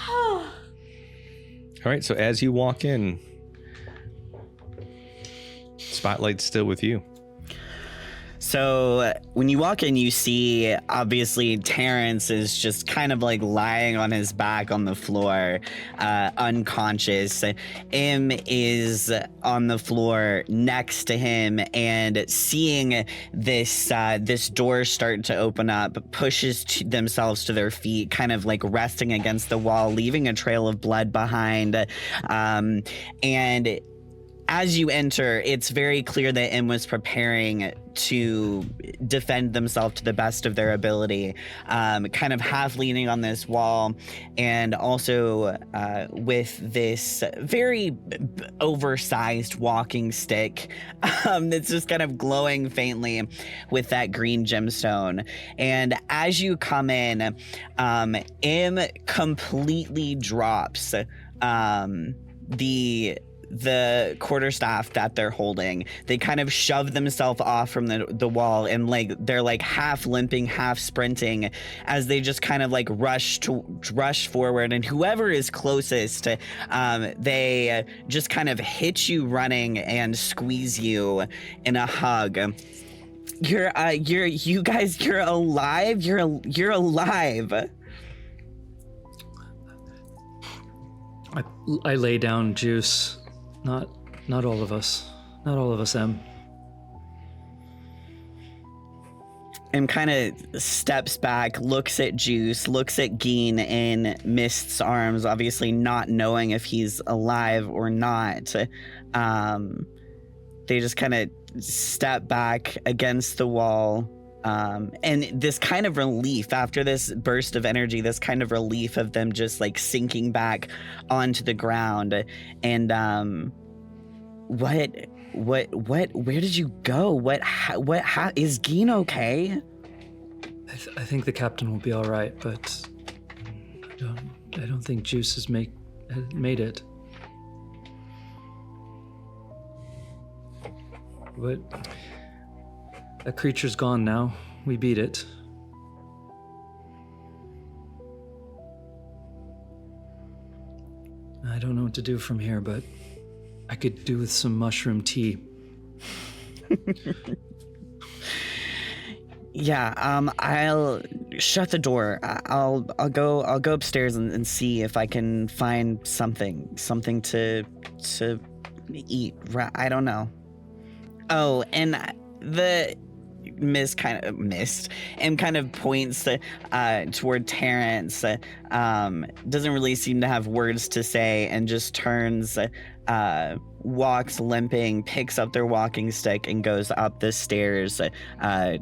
All right. So as you walk in, Spotlight's still with you. So when you walk in, you see obviously Terrence is just kind of like lying on his back on the floor, unconscious. Im is on the floor next to him, and seeing this door start to open up, pushes themselves to their feet, kind of like resting against the wall, leaving a trail of blood behind. And as you enter, it's very clear that Im was preparing to defend themselves to the best of their ability, kind of half leaning on this wall, and also with this very oversized walking stick that's just kind of glowing faintly with that green gemstone. And as you come in, Im completely drops the quarterstaff that they're holding. They kind of shove themselves off from the wall, and like they're like half limping, half sprinting as they just kind of like rush forward. And whoever is closest, they just kind of hit you running and squeeze you in a hug. You're alive. You're alive. I lay down Juice. Not all of us. Not all of us, Em. And kind of steps back, looks at Juice, looks at Geen in Mist's arms, obviously not knowing if he's alive or not. They just kind of step back against the wall. And this kind of relief after this burst of energy, this kind of relief of them just like sinking back onto the ground. And where did you go? How is Geen okay? I think the captain will be all right, but I don't think Juice has made it. But that creature's gone now. We beat it. I don't know what to do from here, but I could do with some mushroom tea. Yeah, I'll shut the door. I'll go upstairs and see if I can find something to eat. I don't know. Oh, and the mist kind of points toward Terrence. Doesn't really seem to have words to say, and just turns, walks limping, picks up their walking stick, and goes up the stairs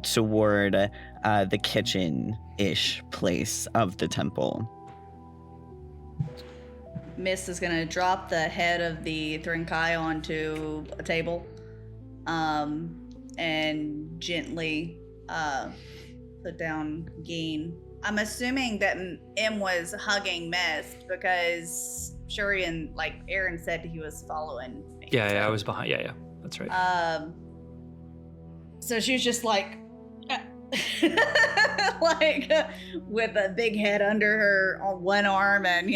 toward the kitchen-ish place of the temple. Mist is gonna drop the head of the Thrinkai onto a table, and gently put down Geen. I'm assuming that M was hugging Mist because Shurien, like Aaron said, he was following me. Yeah, I was behind. Yeah, that's right. So she was just like, like with a big head under her on one arm, and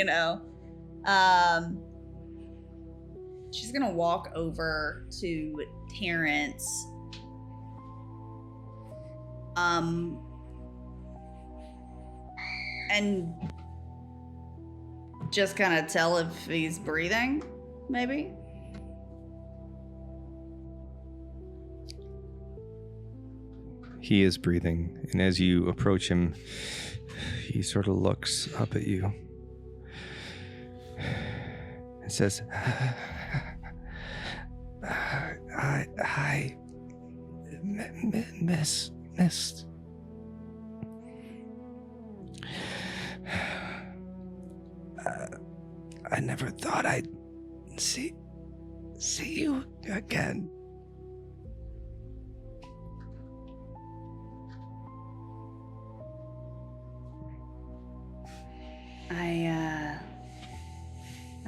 she's gonna walk over to Terrence. And just kind of tell if he's breathing, maybe. He is breathing, and as you approach him, he sort of looks up at you and says, "Hi, Miss. I never thought I'd see you again."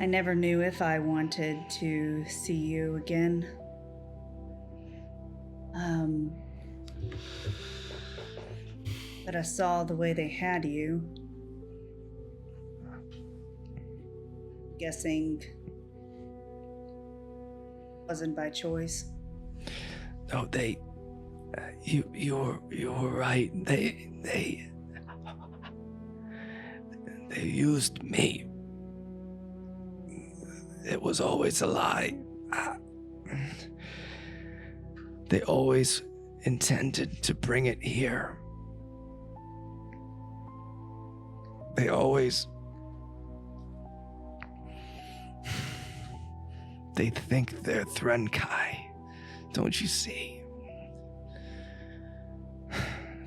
I never knew if I wanted to see you again. But I saw the way they had you. Guessing wasn't by choice. No, you were right. They used me. It was always a lie. They always intended to bring it here. They think they're Threnkai. Don't you see?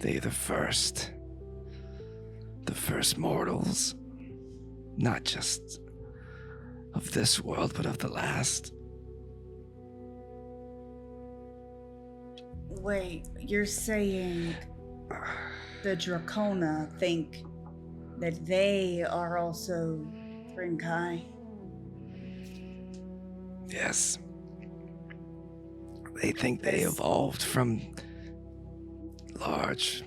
They're the first mortals. Not just of this world, but of the last. Wait, you're saying the Drakona think that they are also Threnkai? Yes. They think they evolved from large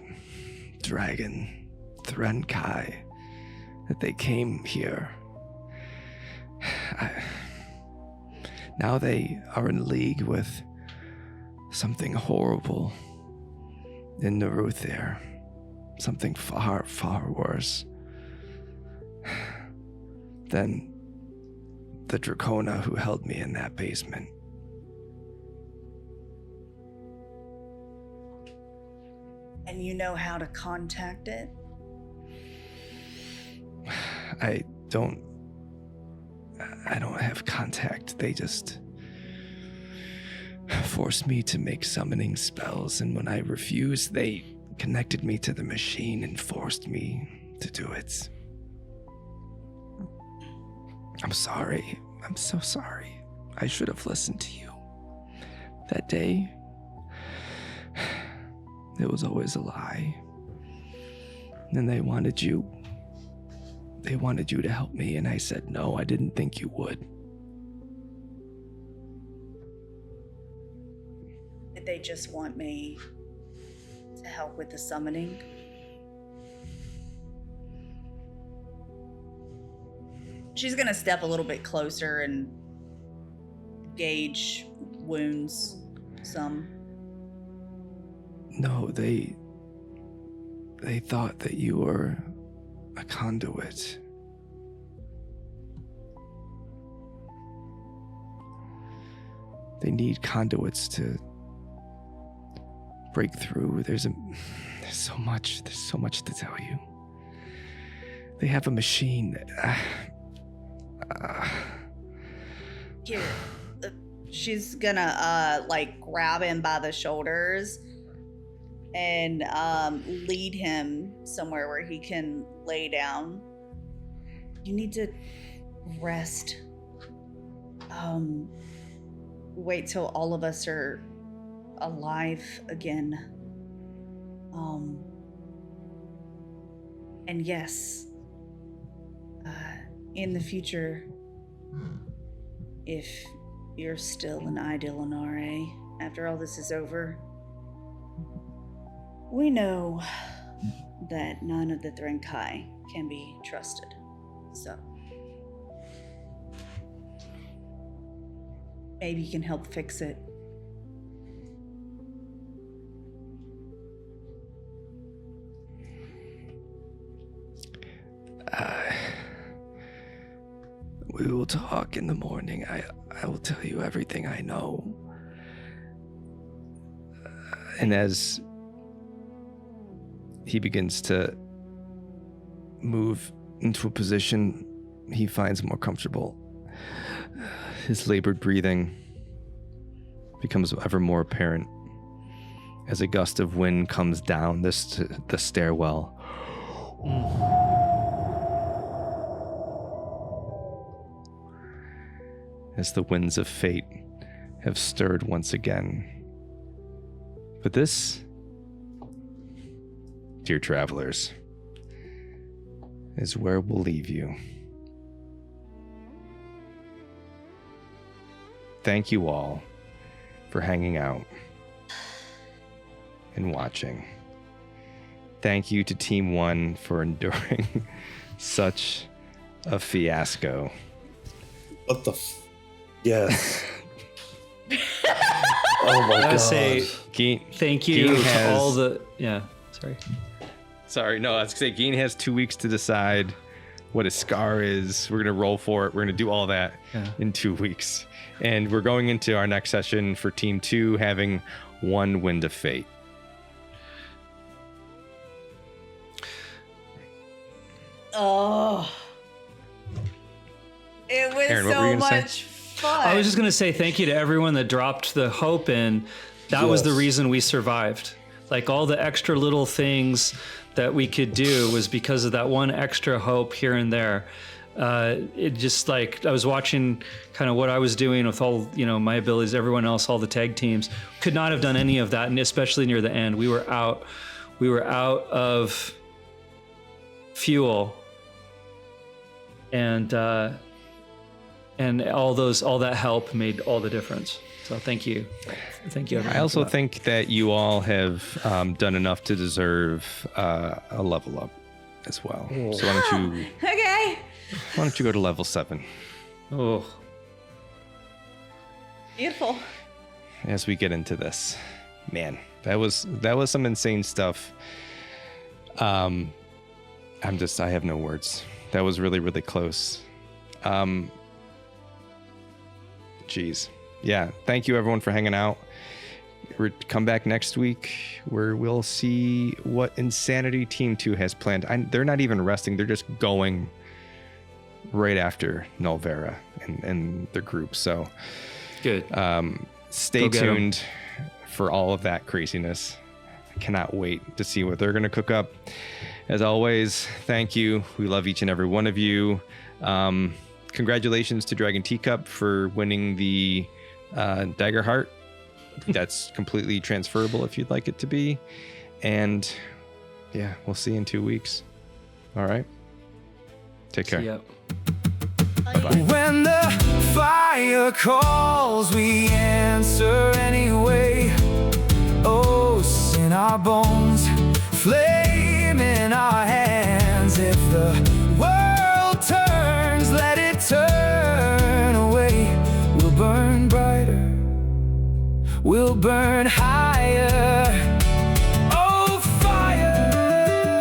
dragon Threnkai, that they came here. Now they are in league with something horrible in Naruthir. Something far, far worse than the Drakona who held me in that basement. And you know how to contact it? I don't have contact. They just forced me to make summoning spells, and when I refused, they connected me to the machine and forced me to do it. I'm sorry. I'm so sorry. I should have listened to you. That day, it was always a lie. And they wanted you. They wanted you to help me, and I said no, I didn't think you would. Did they just want me to help with the summoning? She's gonna step a little bit closer and gauge wounds some. No, they They thought that you were a conduit. They need conduits to break through. There's so much to tell you. They have a machine. Here, she's gonna like grab him by the shoulders and lead him somewhere where he can lay down. You need to rest. Wait till all of us are alive again. And yes, in the future, if you're still an Ideal RA after all this is over, we know that none of the Threnkai can be trusted. So maybe you can help fix it. We will talk in the morning. I will tell you everything I know. And as he begins to move into a position he finds more comfortable, his labored breathing becomes ever more apparent as a gust of wind comes down the stairwell. As the winds of fate have stirred once again. But this, dear travelers, is where we'll leave you. Thank you all for hanging out and watching. Thank you to Team 1 for enduring such a fiasco. What the Yes. Oh my god. I say thank you to all the... Yeah, sorry. No, I was going to say, Geen has 2 weeks to decide what his scar is. We're going to roll for it. We're going to do all that in 2 weeks. And we're going into our next session for Team 2 having 1 Wind of Fate. Oh. It was Aaron, what were so you gonna much say? fun. I was just going to say thank you to everyone that dropped the hope in. That was the reason we survived. Like all the extra little things that we could do was because of that one extra hope here and there. It just like I was watching kind of what I was doing with all, my abilities, everyone else, all the tag teams could not have done any of that. And especially near the end, we were out of fuel and all that help made all the difference. So thank you everyone. I also think that you all have done enough to deserve a level up as well. So why don't you go to level 7? Oh, Beautiful. As we get into this, man, that was some insane stuff. I have no words. That was really, really close. Geez. Yeah. Thank you everyone for hanging out. Come back next week where we'll see what Insanity Team 2 has planned. They're not even resting. They're just going right after Nulvera and their group. So good. Stay tuned for all of that craziness. I cannot wait to see what they're going to cook up. As always, thank you. We love each and every one of you. Congratulations to Dragon Teacup for winning the Daggerheart. That's completely transferable if you'd like it to be. And yeah, we'll see you in 2 weeks. All right. Take care. Yep. When the fire calls, we answer anyway. Oaths in our bones, flame in our hands. If the world turns, let it turn away. We'll burn brighter, we'll burn higher. Oh, fire!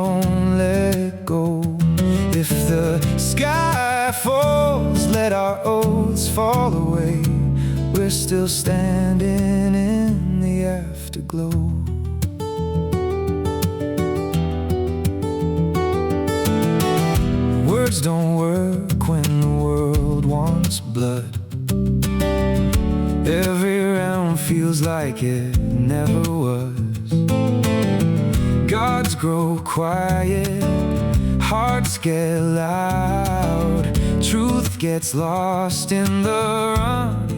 don't let go. If the sky falls, let our oaths fall away. We're still standing in the afterglow. Words don't work when the world wants blood. Every round feels like it never was. Gods grow quiet, hearts get loud, truth gets lost in the run